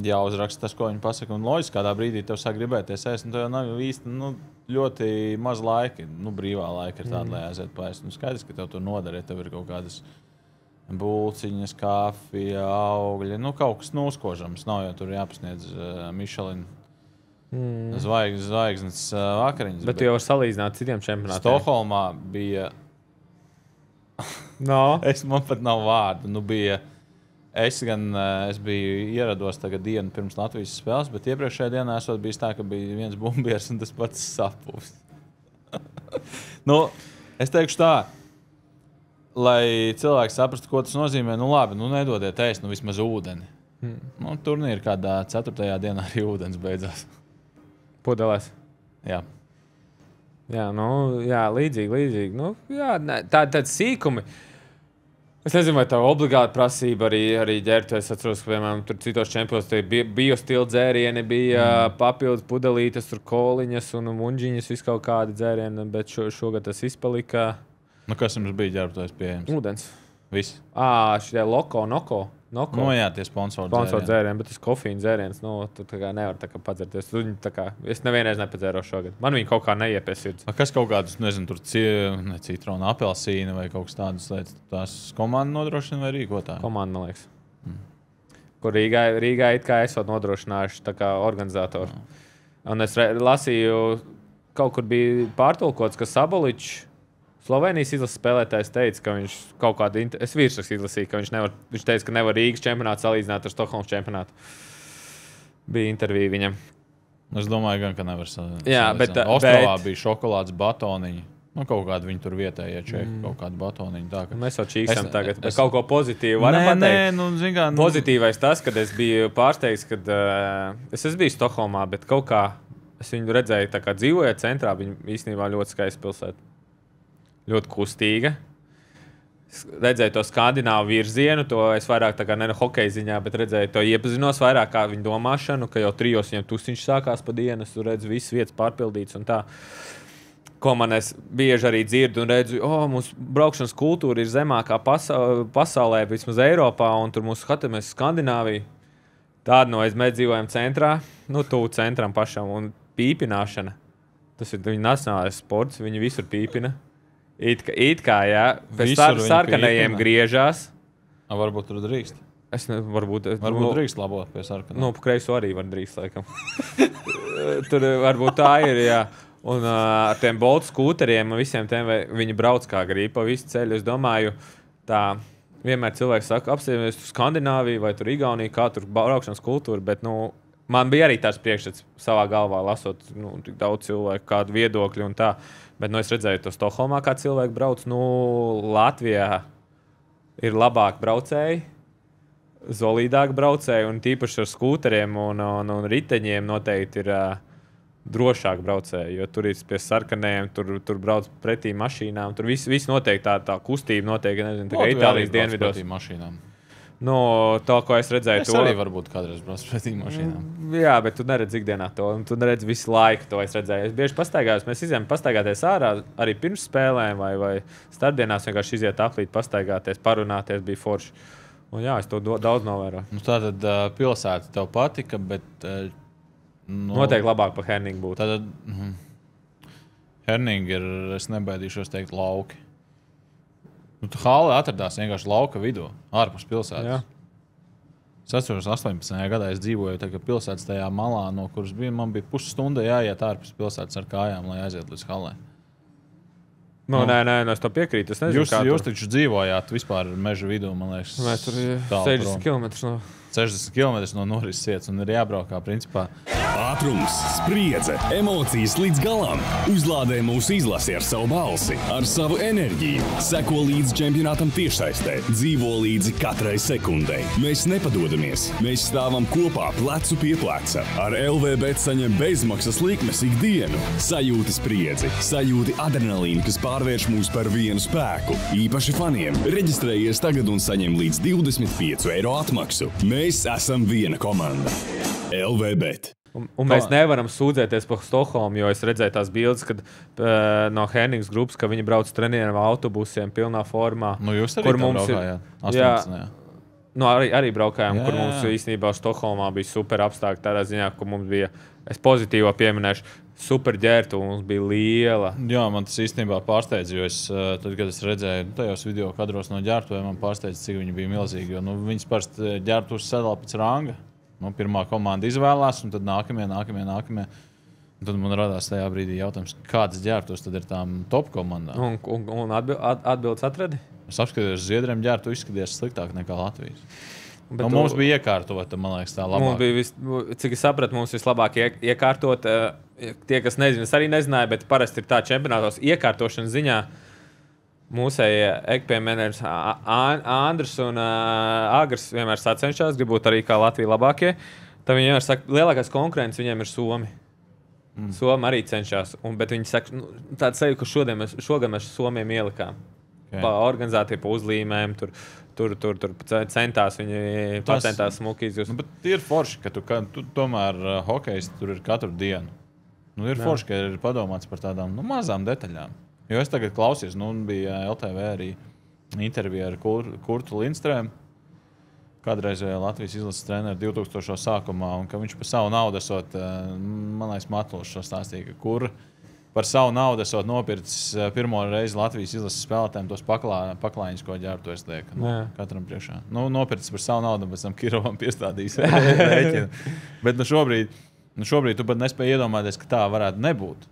jāuzraksta tas, ko viņi pasaka. Un loģiski, kādā brīdī tev sāk gribēties ēst. Tev jau nav īsti ļoti maz laika. Brīvā laika ir tāda, lai aiziet paēst. Skaidrs, ka tev tur noder, ja tev ir kaut kādas bulciņas, kafija, augļi. Kaut kas noskožams. Nav jau tur jāpasniedz Michelin zvaigznes vakariņas. Bet tu jau var salīdzināt citiem čempionātiem. Stokholmā bija... Man pat nav vārdu. Es biju ierados tagad dienu pirms Latvijas spēles, bet iepriekšējā dienā esot bijis tā, ka bija viens bumbieris un tas pats sapūs. Es teikšu tā, lai cilvēki saprastu, ko tas nozīmē. Labi, nedodiet ēst, vismaz ūdeni. Turnīri kādā 4. dienā arī ūdens beidzās. Pudelēs? Jā. Jā, līdzīgi. Tādi sīkumi. Es nezinu, vai tā obligāti prasība arī ģērbta. Es atceros, ka, piemēram, tur citos čempionos biostila dzērieni, bija papildus pudelītes, tur koliņas un muņģiņas, viss kaut kādi dzērieni, bet šogad tas izpalika. Kas jums bija ģērbtais pieejams? Ūdens. Viss? Šitie Noko. Jā, tie sponsori dzērieni, bet tas kofīna dzēriens, tu tā kā nevar tā kā padzerties. Es nevienreiz nepadzēros šogad. Man viņi kaut kā neiepie sirds. Kas kaut kādus, nezinu, tur citrona, apelsīna vai kaut kas tādas lietas, tās komanda nodrošina vai rīkotāji? Komanda, man liekas. Kur Rīgā it kā esot nodrošinājuši tā kā organizatori. Un es lasīju, kaut kur bija pārtulkots, ka Saboličs, Slovenijas izlases spēlētājs teica, ka viņš kaut kādu virsrakstu izlasīja, ka viņš teica, ka nevar Rīgas čempionātu salīdzināt ar Stokholmas čempionātu. Bija intervija viņam. Es domāju, gan, ka nevar Jā, bet Ostravā bija šokolādes batoniņi. Nu, kaut kādi viņi tur vietējie čeki, kaut kādi batoniņi. Tā, ka... Mēs jau čīkstam tagad, bet kaut ko pozitīvu varam pateikt. Pozitīvais tas, kad es biju pārsteigts, kad es biju Stokholmā, bet kaut kā es viņu redzēju tā kā dzīvojot centrā, viņa īstenībā ļoti skaista pilsēta. Ļoti kustīga. Redzēju to skandināvu virzienu, to es vairāk tā kā ne hokeja ziņā, bet redzēju to iepazinos vairāk kā viņu domāšanu, ka jau 3 viņam tusiņš sākās pa dienu, es redzu visas vietas pārpildītas un tā. Ko man es bieži arī dzirdu un redzu, mūsu braukšanas kultūra ir zemākā pasaulē, vismaz Eiropā, un tur mūsu skatāmies Skandināviju. Tāda mēs dzīvojam centrā, tuvu centram pašam, un pīpināšana. Tas ir viņa nacionālais sports, viņi visur pīpina. It kā, jā, pēc sarkanajiem griežās. Varbūt tur drīkst. Varbūt drīkst labot pie sarkanajiem. Pa kreiso arī var drīkst, laikam. Tur varbūt tā ir, jā. Un ar tiem boltu skūteriem visiem tiem viņi brauc kā grib pa visu ceļu. Es domāju, tā vienmēr cilvēks saka, apstāties uz Skandināviju vai tur Igauniju, kā tur braukšanas kultūra, bet, man bija arī tāds priekšstats savā galvā, lasot, tik daudz cilvēku, kādu viedokļu un tā. Bet, es redzēju to Stokholmā, kā cilvēki brauc. Latvijā ir labāk braucēji, solidāk braucēji, un tīpaši ar skūteriem un riteņiem noteikti ir drošāk braucēji, jo tur ir pie sarkanējiem, tur brauc pretī mašīnām. Tur viss notiek tā kustība notiek, nezinu, tā kā Itālijas dienvidos. Pretī mašīnām. To, ko es redzēju, es arī varbūt kādreiz braucu pretī mašīnām. Jā, bet tu neredzi ikdienā to, un tu neredzi visu laiku to es redzēju. Es bieži pastaigājos, mēs izējām pastaigāties ārā arī pirms spēlēm vai starpdienās vienkārši iziet aplīt, pastaigāties, parunāties, bija forši. Un jā, es to daudz novēroju. Tātad pilsēta tev patika, bet... Noteikti labāk par Herningu būtu. Tad Herninga ir, es nebaidīšos teikt, lauki. Tu hāle atradās vienkārši lauka vidū, ārpus pilsētas. Jā. Es atceros, 18. gadā es dzīvoju pilsētas tajā malā, no kuras man bija pusstunda jāiet ārpus pilsētas ar kājām, lai aiziet līdz halē. Nē, es to piekrītu. Jūs taču dzīvojāt vispār meža vidū, man liekas. Mēs tur 60 km no... 60 km no norises vietas un ir jābraukā principā. Ātrums, spriedze, emocijas līdz galam. Uzlādē mūsu izlasi ar savu balsi, ar savu enerģiju. Seko līdz čempionātam tiešsaistē, dzīvo līdzi katrai sekundei. Mēs nepadodamies, mēs stāvam kopā plecu pie pleca. Ar LVBet saņem bezmaksas likmes ikdienu. Sajūti spriedzi, sajūti adrenalīnu, kas pārvērš mūs par vienu spēku. Īpaši faniem. Reģistrējies tagad un saņem līdz 25 eiro atmaksu. Mēs esam viena komanda. LVBet. Un mēs nevaram sūdzēties par Stokholmu, jo es redzēju tās bildes, kad no Hernings grupas, ka viņi brauc trenieriem autobusiem pilnā formā. Jūs arī braukājāt? 18. Arī braukājām, kur mums īstenībā Stokholmā bija super apstākļi tādā ziņā, ka mums bija, es pozitīvo pieminēšu, super ģērtu, mums bija liela. Jā, man tas īstenībā pārsteidz, jo tad, kad es redzēju tajos video kadros no ģērtuviem, man pārsteidz, cik viņi bija milzīgi, jo viņas parasti ģērtuvus sadala pēc ranga. Pirmā komanda izvēlās, un tad nākamie. Un tad man radās tajā brīdī jautājums, kādas ģērbtuves tad ir tām top komandām? Un atbildes atradi? Es apskatījos, Zviedriem ģērbtu izskaties sliktāk nekā Latvijas. Mums bija iekārtota, man liekas, tā labāk. Cik es sapratu, mums vislabāk iekārtot. Tie, kas nezina, es arī nezināju, bet parasti ir tā čempionātos iekārtošanas ziņā. Mūsēji ekpēmenērs Andris un Agrs vienmēr sacenšās, grib būt arī kā Latvija labākie. Tad viņi vienmēr saka, lielākais konkurents viņiem ir Somi. Somi arī cenšas, bet viņi saka, tāda seju, ka šogad mēs Somiem ielikām. Okay. Organizētie pa uzlīmēm, tur centās, viņi pacentās smuki izjust. Bet ir forši, ka tu tomēr hokejs tur ir katru dienu. Ir forši, ka ir padomāts par tādām mazām detaļām. Jo es tagad klausījos, bija LTV arī intervija ar Kurtu Lindstrēmu, kādreizējā Latvijas izlases treneru 2000. sākumā, un ka viņš par savu naudu esot, man liekas, Matlošs šo stāstīja, kur par savu naudu esot nopircis pirmo reizi Latvijas izlases spēlētājiem tos paklājiņus, ko ģērbtuves liek katram priekšā. Nopircis par savu naudu, un pēc tam Kirovam piestādījis rēķinu. Bet šobrīd tu pat nespēji iedomāties, ka tā varētu nebūt.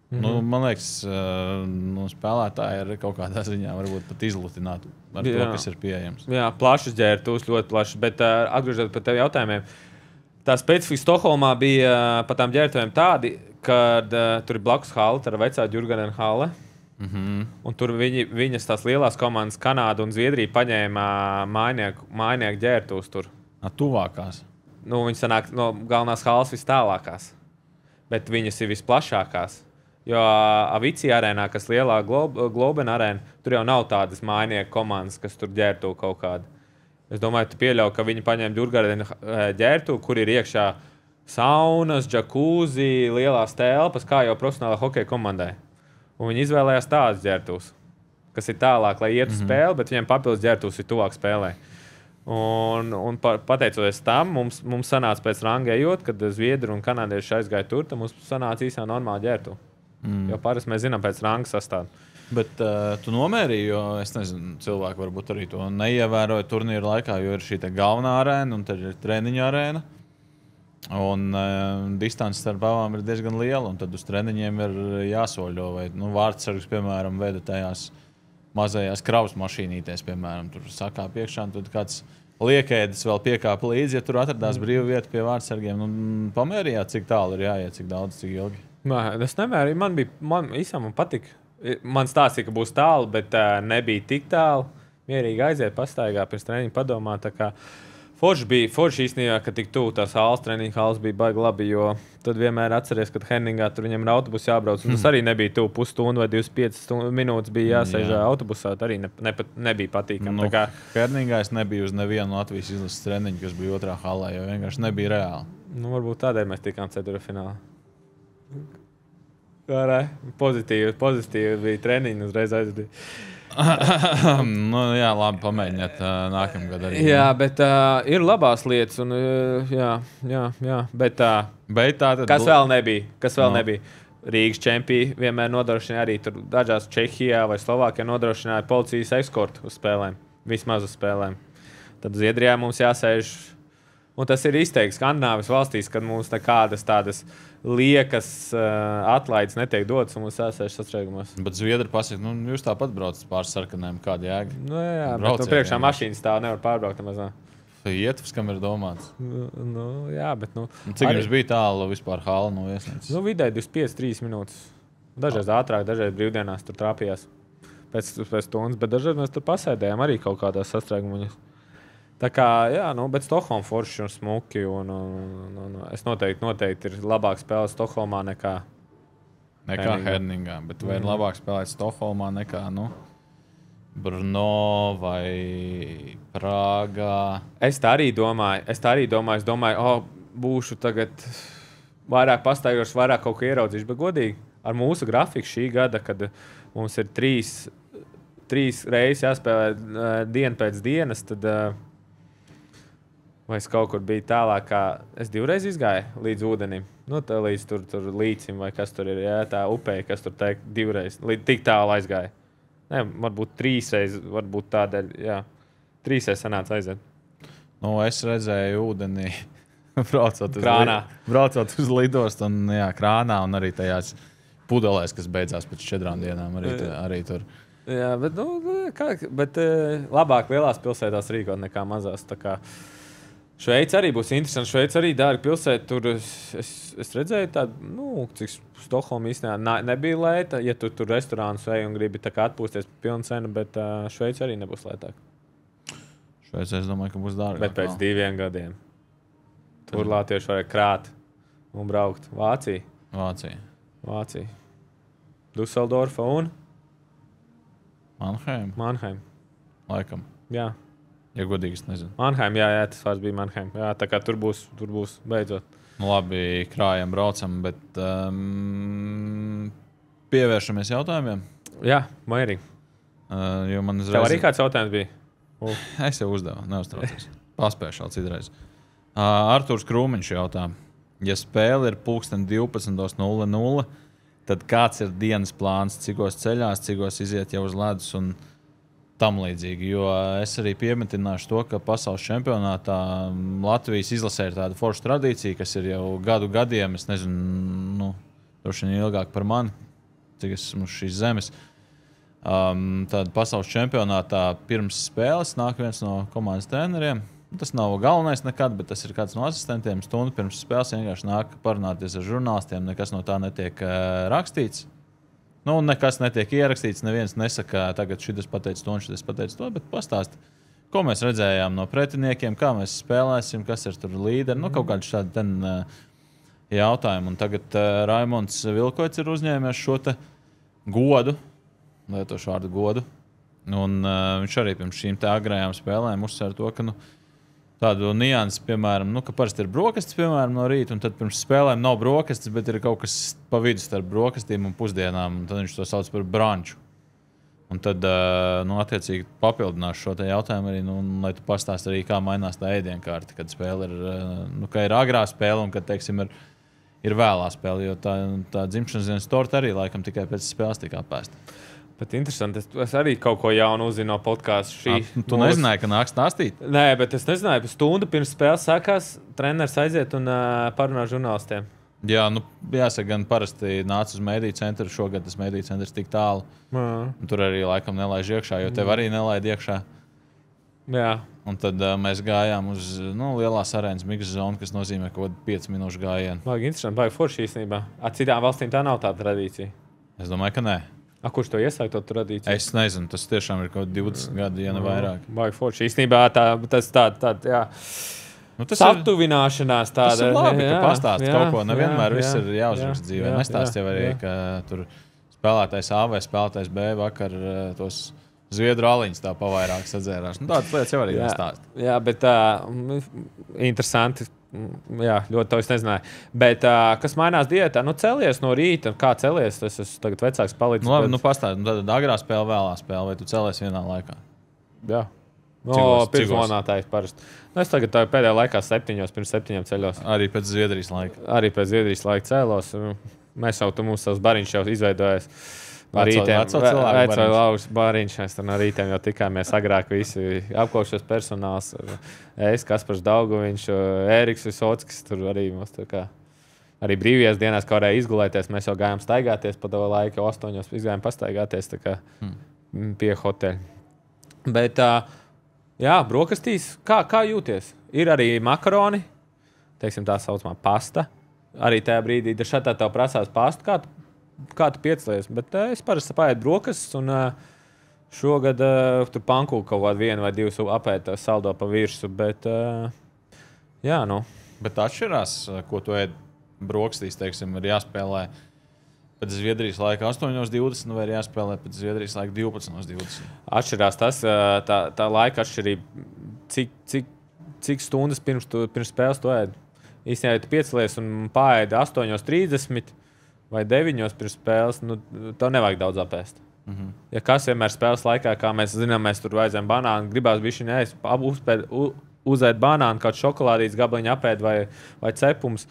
Man liekas, spēlētāji ir kaut kādā ziņā varbūt pat izlutināti ar to, kas ir pieejams. Jā, plašas ģērbtuves, ļoti plašas, bet atgriežot par tevi jautājumiem. Tā specifika Stokholmā bija pa tām ģērbtuvēm tādi, kad tur ir blakus hale, tā ir vecā Jurgenen hale. Un tur viņas tās lielās komandas, Kanāda un Zviedrija, paņēma mājnieku ģērbtuves tur. Tuvākās. Nu, viņas sanāk no galvenās halas vis tālākās, bet viņas ir visplašākās. Jo Avicii arēnā, kas lielā Globen arēna, tur jau nav tādas mājnieku komandas, kas tur ģērbtuvu kaut kādu. Es domāju, tu pieļauj, ka viņi paņēma Jurgardena ģērbtuvu, kur ir iekšā saunas, džakūzi, lielās telpas, kā jau profesionālā hokeja komandai. Un viņi izvēlējās tādas ģērbtuves, kas ir tālāk, lai ietu spēli, bet viņiem papildus ģērbtuves ir tuvāk spēlē. Un pateicoties tam, mums sanāca pēc ranga ejot, kad Zviedri un kanādieši aizgāja tur, tad mums sanāca īsā normāla ģērbtuve. Jo parasti mēs zinām pēc ranga sastāvu. Bet tu nomērīji, jo es nezinu, cilvēki varbūt arī to neievēroja turnīra laikā, jo ir šī galvenā arēna un tad ir treniņa arēna. Un distance starp abām ir diezgan liela, un tad uz treniņiem ir jāsoļo. Vai vārdsargs, piemēram, veda tajās mazajās kravas mašīnītēs, piemēram, tur sakā piekšā, un tad kāds liekēdis vēl piekāpa līdzi, ja tur atradās brīva vieta pie vārdsargiem. Pamērījāt, cik tālu ir jāiet, cik daudz, cik ilgi? Nē, es nemērīju. Man patika. Man stāstīja, ka būs tālu, bet nebija tik tālu. Mierīgi aiziet, pastaigā pirms treniņa padomā. Forši īstenībā, ka tik tuvu tās halas, treniņa halas bija baigi labi, jo tad vienmēr atceries, kad Herningā tur viņam ir autobus jābrauc. Tas arī nebija tuvu pusstundu vai 25 minūtes bija jāsēž autobusā. Tā arī nebija patīkami. Herningā es nebiju uz nevienu Latvijas izlases treniņu, kas bija otrā halā, jo vienkārši nebija reāli. Varbūt tādēļ mēs tikām ceturtfinālā. Pozitīvi bija treniņi, uzreiz aizvadīja. Jā, labi, pamēģiniet nākamgad arī. Jā, bet ir labās lietas. Un, jā, bet kas vēl nebija? Rīgas čempioni vienmēr nodrošināja arī tur dažās Čehijā vai Slovākijā nodrošināja policijas eskortu uz spēlēm, vismaz uz spēlēm. Tad Zviedrijā mums jāsēž. Un tas ir izteikts Skandināvijas valstīs, kad mums nekādas tādas liekas atlaides netiek dotas un mums jāsēž sastrēgumos. Bet Zviedri pasaka, jūs tāpat braucat pār sarkanēm, kāda jēga? Jā, bet priekšā mašīnas stāv nevar pārbraukt nemaz. Ietvs, kam ir domāts? Jā, bet cik jums bija tālu vispār hala no viesnīcas? Vidēji 25-3 minūtes. Dažreiz ātrāk, dažreiz brīvdienās tur trāpījās pēc stundas, bet dažreiz mēs tur pasēdējām arī kaut kādās sastrēgumaņas. Tā kā, bet Stokholma forši un smuki. Es noteikti ir labāk spēlēt Stokholmā nekā Herningā. Bet vai ir labāk spēlēt Stokholmā nekā Brno vai Prāgā? Es tā arī domāju. Es domāju, būšu tagad vairāk pastaigājuši, vairāk kaut ko ieraudzīšu. Bet godīgi, ar mūsu grafiku šī gada, kad mums ir trīs reizes jāspēlē dienu pēc dienas, tad vai es kaut kur biju tālāk, kā es 2 reizes izgāju līdz ūdenim. Līdz tur līcim, vai kas tur ir, tā upē, kas tur teikt 2 reizes. Tik tālu aizgāju. Ne, varbūt 3 reizes, varbūt tādēļ, 3 reizes sanāca aiziet. Es redzēju ūdenī, braucot uz lidostu un krānā un arī tajās pudelēs, kas beidzās pēc 4 dienām arī tur. Jā, bet labāk lielās pilsētās rīkot nekā mazās. Tā kā Šveice arī būs interesanti. Šveice arī dārga pilsēta. Tur es redzēju tādu, cik Stokholma īstenībā nebija lēta. Ja tu tur restorānus ej un gribi atpūsties par pilnu cenu, bet Šveice arī nebūs lētāk. Šveice, es domāju, ka būs dārgāk. Bet pēc 2 gadiem tur latvieši varēja krāt un braukt. Vācija. Dusseldorfa un Mannheim. Laikam. Jā. Ja godīgi, es nezinu. Mannheim, jā, tas vārds bija Mannheim. Jā, tā kā tur būs beidzot. Labi, krājam, braucam, bet pievēršamies jautājumiem. Jā, mierīgi. Tev arī kāds jautājums bija? Es jau uzdevu, neuztraucies. Paspēšu vēl citreiz. Artūrs Krūmiņš jautā. Ja spēle ir 12:00, tad kāds ir dienas plāns, cikos ceļās, cikos iziet jau uz ledus un tam līdzīgi, jo es arī piemetināšu to, ka pasaules čempionātā Latvijas izlasē ir tāda forša tradīcija, kas ir jau gadiem, es nezinu, droši vien ilgāk par mani, cik es esmu uz šīs zemes. Tad pasaules čempionātā pirms spēles nāk viens no komandas treneriem, Tas nav galvenais nekad, bet tas ir kāds no asistentiem. Stundu pirms spēles vienkārši nāk parunāties ar žurnālistiem. Nekas no tā netiek rakstīts. Nekas netiek ierakstīts. Neviens nesaka, tagad šitas pateic to un šitas pateic to, bet pastāst, ko mēs redzējām no pretiniekiem, kā mēs spēlēsim, kas ir tur līderi. Kaut kādi šādi jautājumi. Un tagad Raimonds Vilkoits ir uzņēmies šo te godu, lietošu vārdu godu. Un viņš arī pirms šīm te agrējām spēlēm uzsver to, ka tādu niansi, piemēram, ka parasti ir brokastis, piemēram, no rīta, un tad pirms spēlēm nav brokastis, bet ir kaut kas pa vidu starp brokastīm un pusdienām, un tad viņš to sauc par branču. Un tad, attiecīgi, papildinās šo te jautājumu arī, lai tu pastāst arī, kā mainās tā ēdienkārta, kad spēle ir, ka ir agrā spēle un, kad, teiksim, ir vēlā spēle, jo tā dzimšanas dienas torta arī laikam tikai pēc spēles tika apēsta. Bet interesanti, es arī kaut ko jaunu uzzinu no podkāstu. Tu nezināji, ka nāks stāstīt? Nē, bet es nezināju, ka stundu pirms spēles sākās, treneris aiziet un parunā žurnālistiem. Jā, jāsaka, gan parasti nāca uz mediju centru. Šogad tas mediju centrs tik tālu. Tur arī laikam nelaiž iekšā, jo tev arī nelaid iekšā. Jā. Un tad mēs gājām uz lielās arēnas mixed zonu, kas nozīmē kaut kādu 5 minūšu gājienu. Baigi interesanti, baigi forši īstenībā. Citām valstīm tā nav tāda tradīcija. Es domāju, ka nē. Kurš to iesāka, to tradīciju? Es nezinu, tas tiešām ir kaut 20 gadi, ja ne vairāk. Baigi forši. Īstenībā tas tāda, jā. Satuvināšanās tāda. Tas ir labi, ka pastāst kaut ko. Nevienmēr viss ir jāuzraksta dzīvē. Nestāst jau arī, ka tur spēlētājs A vai spēlētājs B vakar tos zviedru aliņus tā pavairāk sadzērās. Tādas lietas jau arī jāstāst. Jā, bet interesanti. Jā, ļoti to es nezināju. Bet kas mainās diētā? Celies no rīta. Kā celies? Tas esmu tagad vecāks palicis. Labi, pastāst. Tad agrā spēle, vēlā spēle. Vai tu celies vienā laikā? Jā. Pirmsmonātājs parasti. Es tagad pēdējā laikā pirms 7 ceļos. Arī pēc Zviedrijas laika. Arī pēc Zviedrijas laika cēlos. Mēs jau mums savs bariņš jau izveidojās. Vecais bariņš. Mēs tur no rītiem jau tikāmies agrāk visi apkopšanas personāls. Es, Kaspars Daugoviņš, Ēriks Visockis. Tur arī mums tā kā arī brīvajās dienās, kā varēja izgulēties. Mēs jau gājām staigāties pa to laiku, 8 izgājām pastaigāties tā kā pie hoteļa. Bet jā, brokastīs. Kā jūties? Ir arī makaroni, teiksim tā saucamā pasta. Arī tajā brīdī, šādā tev prasās pasta, kā tu piecelies. Bet es parasti paēdu brokastis un šogad tur pankūku kaut kādu 1 vai 2 apēdu saldo pa virsu. Bet jā, Bet atšķirās, ko tu ēd brokastīs, teiksim, ir jāspēlē pēc Zviedrijas laika 8:20 vai ir jāspēlē pēc Zviedrijas laika 12:20? Atšķirās tas, tā laika atšķirība, cik stundas pirms spēles tu ēd. Īstenībā, ja tu piecelies un paēdi 8:30 vai 9 pirms spēles, tev nevajag daudz apēst. Ja kas vienmēr spēles laikā, kā mēs zinām, mēs tur vajadzējām banānu, gribās bišķiņ ēst, uzēt banānu, kādu šokolādītes gabaliņu apēd vai cepums.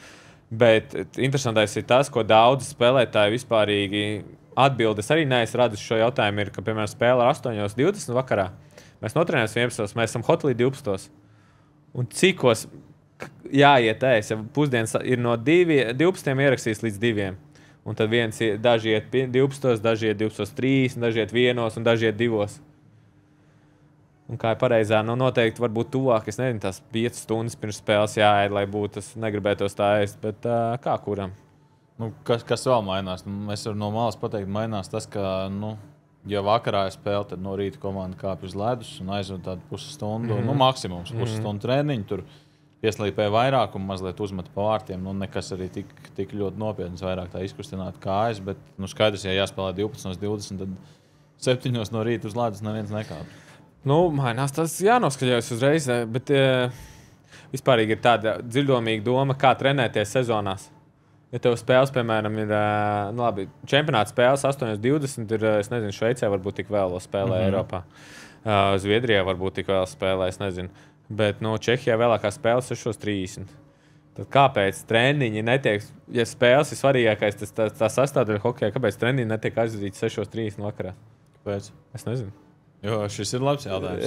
Bet interesantais ir tas, ko daudzi spēlētāji vispārīgi atbildes arī neesmu radis šo jautājumu, ir, ka, piemēram, spēle ar 8:20 vakarā. Mēs notrenējam 11, mēs esam hotelī 12. Un cikos jāiet ēst, ja pusdienas ir no 12 ierakstīts līdz 2. Un tad daži iet 12, daži iet 12:30, daži iet 1 un daži iet 2. Un kā ir pareizā, noteikti varbūt tuvāk, es nezinu, tās 5 stundas pirms spēles jāēd, lai būtu tas negribētos tā ēst, bet kā kuram? Kas vēl mainās? Es varu no malas pateikt, mainās tas, ka, ja vakarā ir spēle, tad no rīta komanda kāpj uz ledus un aizved tādu pusstundu, maksimums pusstundu treniņu, tur pieslīpē vairāk un mazliet uzmet pa vārtiem. Nekas arī tik ļoti nopietns, vairāk tā izkustināt kājas, bet skaidrs, ja jāspēlē 12:20, tad 7 no rīta uz ledus neviens nekāpj. Mainās tas jānoskaļojas uzreiz, bet vispārīgi ir tāda dziļdomīga doma, kā trenēties sezonās. Ja tev spēles, piemēram, ir čempionāta spēles 8:20, ir, es nezinu, Šveicē varbūt tik vēl spēlē Eiropā. Zviedrijā varbūt tik vēl spēlē, es nezinu. Bet Čehijā vēlākā spēle 6:30. Tad kāpēc treniņi netiek, ja spēles ir svarīgākais, tā sastāvdaļa hokejā, kāpēc treniņi netiek aizvadīti 6:30 vakarā? Kāpēc? Es nezinu. Jo šis ir labs jautājums.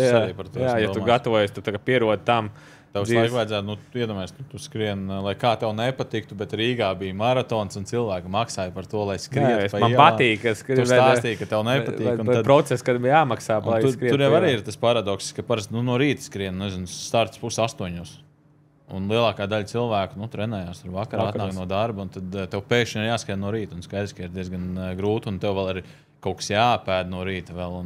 Jā, ja tu gatavojies, tu pierodi tam, Tev laiku vajadzētu, iedomājies, tu skrien, lai kā tev nepatiktu, bet Rīgā bija maratons un cilvēki maksāja par to, lai skrietu pa man ielām. patīk, ka Tu stāstīji, ka tev nepatīk. Bet process, kad bija jāmaksā, lai skrietu. Tur jau arī ir tas paradoks, ka parasti no rīta skrien, nezinu, starts 7:30. Un lielākā daļa cilvēku trenējās tur vakarā, atnāk no darba, un tad tev pēkšņi ir jāskrien no rīta. Un skaidrs, ka ir diezgan grūti, un tev vēl ir kaut kas jāpēd no rīta vēl.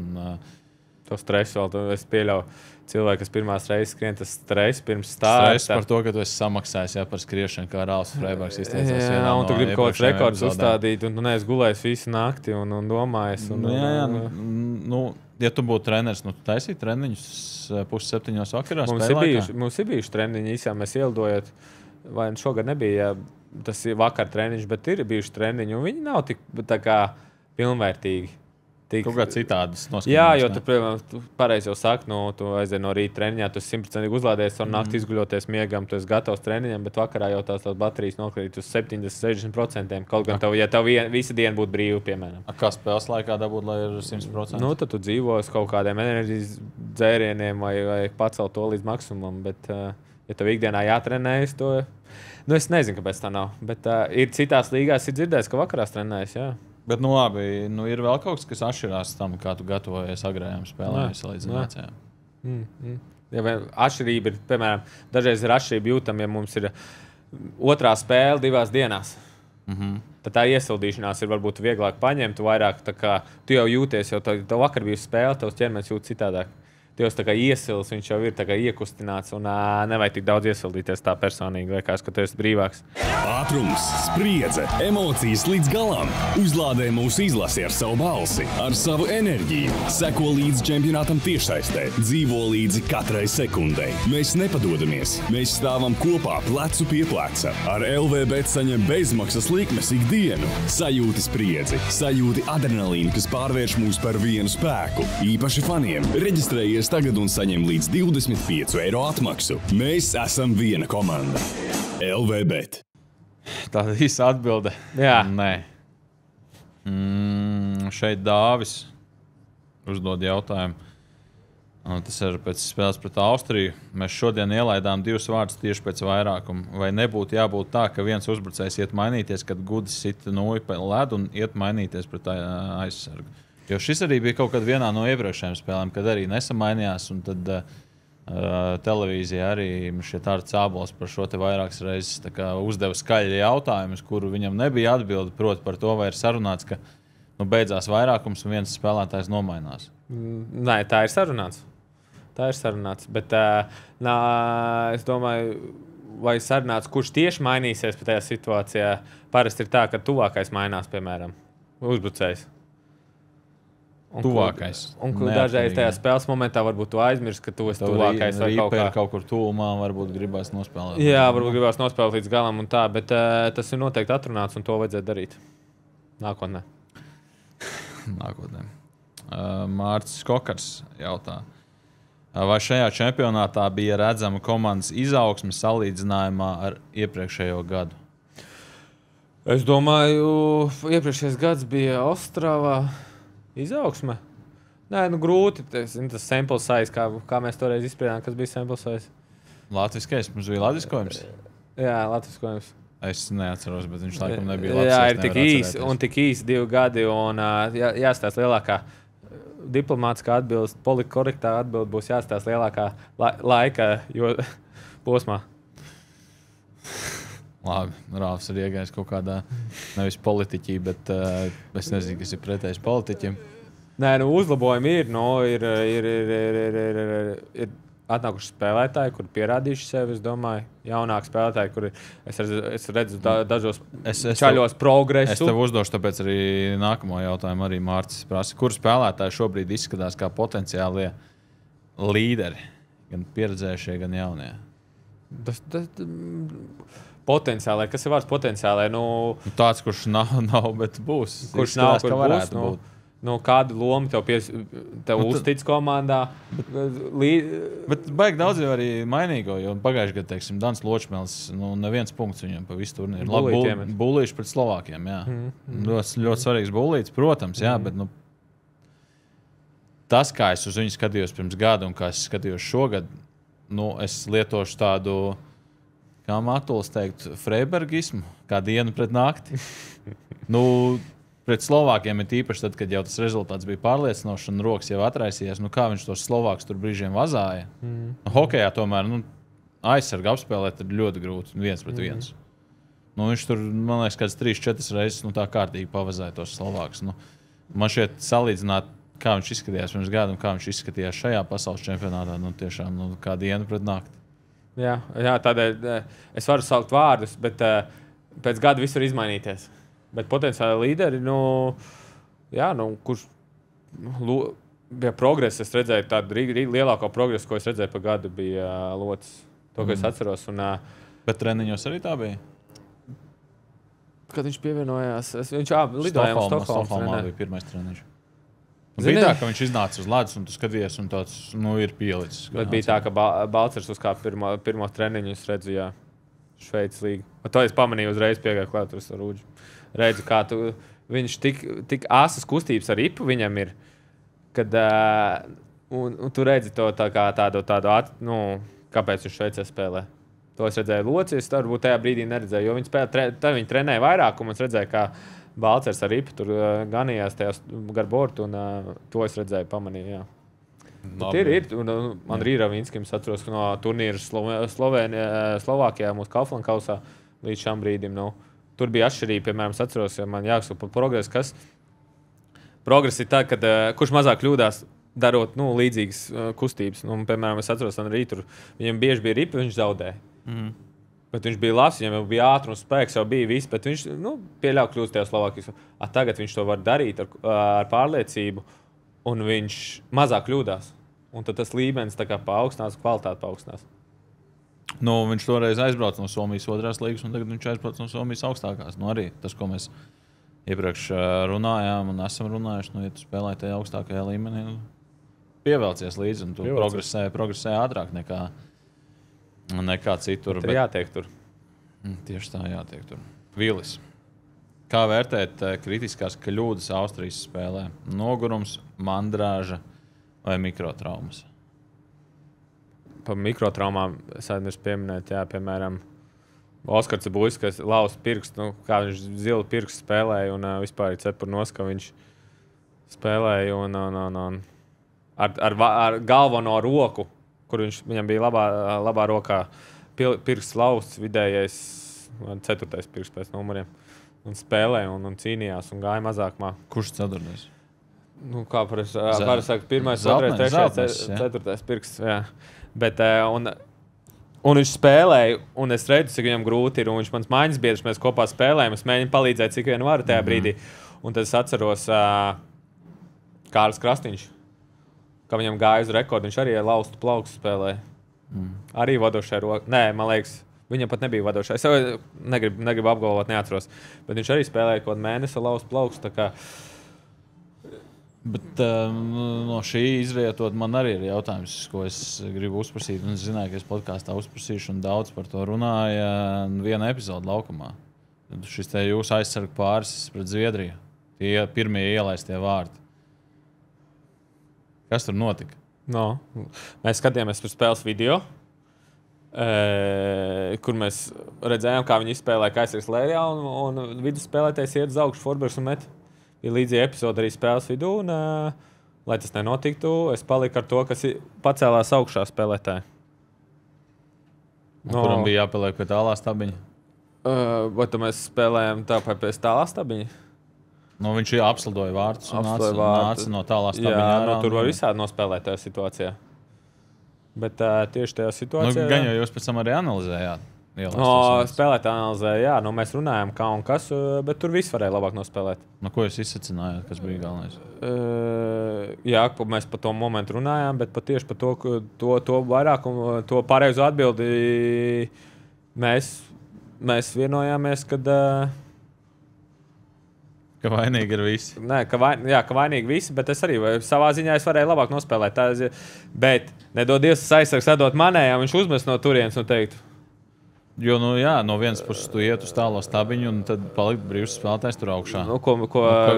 To stresu vēl, es pieļauju. Cilvēki, kas pirmās reizes skrien, tas stress pirms starta. Stress par to, ka tu esi samaksājis par skriešanu, kā Rāls Freibergs izteicās. Jā, un tu gribi kaut kāds rekords uzstādīt, un tu neesi gulējis visu nakti un domājis. Ja tu būtu treneris, tu taisītu treniņus 6:30 vakarā. Mums ir bijuši treniņi, īsā mēs ielidojot, vai šogad nebija tas vakar treniņš, bet ir bijuši treniņi, un viņi nav tik tā kā pilnvērtīgi. Kaut kā citādas noskaņojas. Jā, jo tu pareizi jau saki, tu aizies no rīta treniņā, tu 100% uzlādies, un naktī izguļoties miegam, tu esi gatavs treniņam, bet vakarā jau tās baterijas nokrīt uz 70-60%. Kaut gan tev, ja tev visa diena būtu brīva, piemēram. Kā spēles laikā dabūt, lai ir 100%? Tad tu dzīvo uz kaut kādiem enerģijas dzērieniem vai pacelt to līdz maksimumam, bet ja tev ikdienā jātrenējas, to... es nezinu, kāpēc tā nav, bet ir citās līgās ir dzirdējis, ka vakarās trenējas, jā. Bet, labi, ir vēl kaut kas, kas atšķirās tam, kā tu gatavojies agrējām spēlēm, salīdzinot vecajām. Ja atšķirība ir, piemēram, dažreiz ir atšķirība jūtama, ja mums ir otrā spēle 2 dienās. Tad tā iesildīšanās ir varbūt vieglāk paņemt, vairāk tā kā tu jau jūties, jau tev vakar bija spēle, tavs ķermenis jūt citādāk. Tevs tā kā iesils, viņš jau ir tā kā iekustināts un nevajag tik daudz iesildīties tā personīgi, liekas, ka tu esi brīvāks. Ātrums, spriedze, emocijas līdz galam. Uzlādē mūsu izlasi ar savu balsi, ar savu enerģiju. Seko līdz čempionātam tiešsaistē, dzīvo līdzi katrai sekundei. Mēs nepadodamies, mēs stāvam kopā plecu pie pleca. Ar LVBet saņem bezmaksas likmes ikdienu. Sajūti spriedzi, sajūti adrenalīnu, kas pārvērš mūs par vienu spēku. Īpaši faniem. Reģistrējies tagad un saņem līdz 25 eiro atmaksu. Mēs esam viena komanda. LVBet. Tāda īsa atbilde. Jā. Nē. Šeit Dāvis uzdod jautājumu. Tas ir pēc spēles pret Austriju. Mēs šodien ielaidām 2 vārdus tieši pēc vairākuma. Vai nebūtu jābūt tā, ka viens uzbrucējs iet mainīties, kad Gudis sita nūju pa ledu un iet mainīties pret aizsargu? Jo šis arī bija kaut kad vienā no iepriekšējām spēlēm, kad arī nesamainījās, un tad televīzija arī šeit ar Cābols par šo te vairākas reizes uzdeva skaļi jautājumus, kuru viņam nebija atbildi, proti par to, vai ir sarunāts, ka beidzās vairākums un viens spēlētājs nomainās. Nē, tā ir sarunāts. Bet es domāju, vai sarunāts, kurš tieši mainīsies pēc tajā situācijā. Parasti ir tā, ka tuvākais mainās, piemēram, uzbrucējs. Tuvākais. Un dažreiz tajā spēles momentā varbūt tu aizmirsti, ka tu esi tuvākais vai kaut kur tuvumā, varbūt gribās nospēlēt. Jā, varbūt gribās nospēlēt līdz galam un tā, bet tas ir noteikti atrunāts un to vajadzētu darīt nākotnē. Mārcis Kokars jautā. Vai šajā čempionātā bija redzama komandas izaugsme salīdzinājumā ar iepriekšējo gadu? Es domāju, iepriekšējais gads bija Ostravā. Izaugsme? Nē, grūti. Tas sample size, kā mēs toreiz izpratām, kas bija sample size. Latviskais, mums bija latviskojums? Jā, latviskojums. Es neatceros, bet viņš laikam nebija latviskais. Jā, ir tik īsi un tik īsi 2 gadi. Un jāstāsta lielākā diplomātiskā atbilde, politkorektā atbilde būs jāstāsta lielākā laika posmā. Labi, Rāfs ir iegājis kaut kādā nevis politiķī, bet es nezinu, kas ir pretējs politiķim. Nē, uzlabojumi ir. Ir atnākuši spēlētāji, kuri pierādījuši sevi, es domāju. Jaunāki spēlētāji, kuri es redzu dažos čaļos progresu. Es tev uzdošu, tāpēc arī nākamo jautājumu arī Mārcis prasa. Kur spēlētāji šobrīd izskatās kā potenciālie līderi? Gan pieredzējušie, gan jaunie? Potenciālai. Kas ir vārds potenciālai? Tāds, kurš nav, bet būs. Kurš nav, kur varētu būt. Kādu lomu tev uztic komandā? Bet baigi daudz jau arī mainīgo, jo pagājušajā gadā, teiksim, Dans Ločmēls, neviens punkts viņam pa visu turnīru. Labi, bulīši pret Slovākiem, jā. Ļoti svarīgs bulīts, protams, jā, bet tas, kā es uz viņu skatījos pirms gada un kā es skatījos šogad, es lietošu tādu, kā Matulis teikt, freibergismu, kā dienu pret nakti. Pret Slovākiem ir īpaši tad, kad jau tas rezultāts bija pārliecinošs un rokas jau atraisījās. Kā viņš tos Slovākus tur brīžiem vazāja. Hokejā tomēr aizsarga apspēlēt ir ļoti grūti, 1-1. Viņš tur, man liekas, kāds 3-4 reizes tā kārtīgi pavazāja tos Slovākus. Man šķiet salīdzināt, kā viņš izskatījās pirms gada un kā viņš izskatījās šajā pasaules čempionātā, tiešām kā diena pret nakti. Jā, tādēļ es varu saukt vārdus, bet pēc gada viss var izmainīties. Bet potenciāli līderi, kurš bija progress, es redzēju tādu lielāko progresu, ko es redzēju pa gadu, bija Locis. To, ko es atceros. Bet treniņos arī tā bija? Kad viņš pievienojās, viņš lidojām uz Stokholmā bija pirmais treniņš. Bija tā, ka viņš iznāca uz ledus un tu skaties, un tāds, ir pielicis. Bet bija tā, ka Balcers uzkāpa pirmo treniņu, es redzu, Šveices līga. To es pamanīju uzreiz piegāju klāt ar Rūģu. Redzu, kā viņš tik asas kustības ar ripu viņam ir, kad un tu redzi to tādu kāpēc viņš Šveicē spēlē. To es redzēju Locis, varbūt tajā brīdī neredzēju, jo viņi trenēja vairāk, un es redzēju, kā Balcers ar ripu tur ganījās tajā gar bortu, un to es redzēju, pamanīju, jā. Man Rīra Vinskim atceros no turnīra Slovākijā mūsu Kaufland kausā līdz šam brīdim. Tur bija atšķirība, piemēram, es atceros, ja man jāsaka par progresu, progress ir tā, kad kurš mazāk kļūdās darot līdzīgas kustības. Piemēram, es atceros, viņam bieži bija ripa, viņš zaudēja. Bet viņš bija labs, viņam bija ātrums, spēks, jau bija viss, bet viņš pieļauj kļūst tajā Slovākijas. Tagad viņš to var darīt ar pārliecību, un viņš mazāk kļūdās. Un tad tas līmenis paaugstinās, kvalitāte paaugstinās. Viņš toreiz aizbrauca no Somijas 2. līgas, un tagad viņš aizbrauc no Somijas augstākās. Arī tas, ko mēs iepriekš runājām un esam runājuši, ja tu spēlē tajā augstākajā līmenī, pievelcies līdzi, un tu progresē ātrāk nekā citur. Bet jātiek tur. Tieši tā, jātiek tur. Vilis. Kā vērtēt kritiskās kļūdas Austrijas spēlē? Nogurums, mandrāža vai mikrotraumas? Par mikrotraumām es aizmirsu pieminēt, piemēram, Oskars Buļs, kas lausa pirkstu, kā viņš zilu pirkstu spēlēja un vispār cepur nos, ka viņš spēlēja un ar galveno roku, kur viņam bija labā rokā pirksts lausts, vidējais 4. pirksts pēc numuriem. Un spēlēja un cīnījās un gāja mazākumā. Kurš ceturtais? Kā var sakt, 1., 2., 3., 4. pirksts, jā. Bet, un viņš spēlēja, un es redzu, cik viņam grūti ir, un viņš mans mājas biedrs, mēs kopā spēlējam, es mēģinu palīdzēt, cik vien varu tajā brīdī. Un tad es atceros Kārlis Krastīņš, ka viņam gāja uz rekordu, viņš arī laustu plaukstu spēlēja. Arī vadošai roka. Nē, man liekas, viņam pat nebija vadošai. Es jau negribu apgalvot, neatceros. Bet viņš arī spēlēja kaut mēnesi laustu plaukstu, tā kā... Bet no šī izrietot man arī ir jautājums, ko es gribu uzprasīt. Es zināju, ka es podkāstā uzprasīšu un daudz par to runāja viena epizode laukumā. Šis te jūsu aizsarga pāris pret Zviedriju. Tie pirmie ielaistie vārti. Kas tur notika? Mēs skatījāmies par spēles video, kur mēs redzējām, kā viņi izspēlēja aizsargs lērijā un vidusspēlētājs iet uz augšu Forbergs un met. Ir līdzīga epizode arī spēles vidū, un, lai tas nenotiktu, es paliku ar to, kas pacēlās augšā spēlētāji. Kuram bija jāpaliek pie tālā stabiņa? Vai tad mēs spēlējām tāpēc pēc tālā stabiņa? Viņš apslidoja vārtus un nāca no tālā stabiņa. Jā, tur var visādi nospēlēt tajā situācijā. Bet tieši tajā situācijā... Gan jau jūs pēc tam arī analizējāt. Spēlēt analizēja, mēs runājām kā un kas, bet tur viss varēja labāk nospēlēt. Ko jūs izsacinājāt, kas bija galvenais? Mēs par to momentu runājām, bet tieši par to vairāk un to pareizo atbildi mēs vienojāmies, kad... Ka vainīgi ir visi. Nē, ka vainīgi visi, bet es arī savā ziņā varēju labāk nospēlēt. Bet nedod Dievs, aizsargs atdot manējām, viņš uzmes no turienes un teiktu, Jo, no vienas puses tu iet uz tālo stabiņu un tad palikt brīvs spēlētājs tur augšā. Ko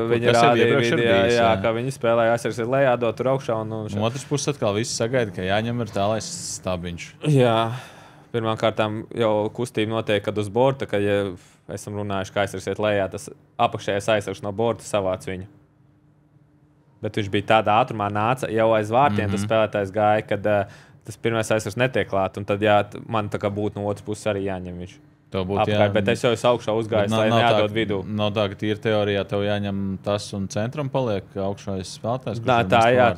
viņi rādīja video, ka viņi spēlēja aizsargs lejā, dot tur augšā. Un otrs puses atkal viss sagaida, ka jāņem ir tālais stabiņš. Jā, pirmkārtām jau kustība notiek, kad uz borta, kad ja esam runājuši, ka aizsargs iet lejā, tas apakšējais aizsargs no borta savāc viņu. Bet viņš bija tādā ātrumā nāca jau aiz vārtiem, tas spēlētājs gāja, kad tas pirmais aizsargs netiek klāt, un tad man tā kā būtu no otras puses arī jāņem viņš. Apkārt, bet es jau augšā uzgāju, lai neatdod vidū. Nav tā, ka tīri teorijā tev jāņem tas un centram paliek augšais spēlētājs.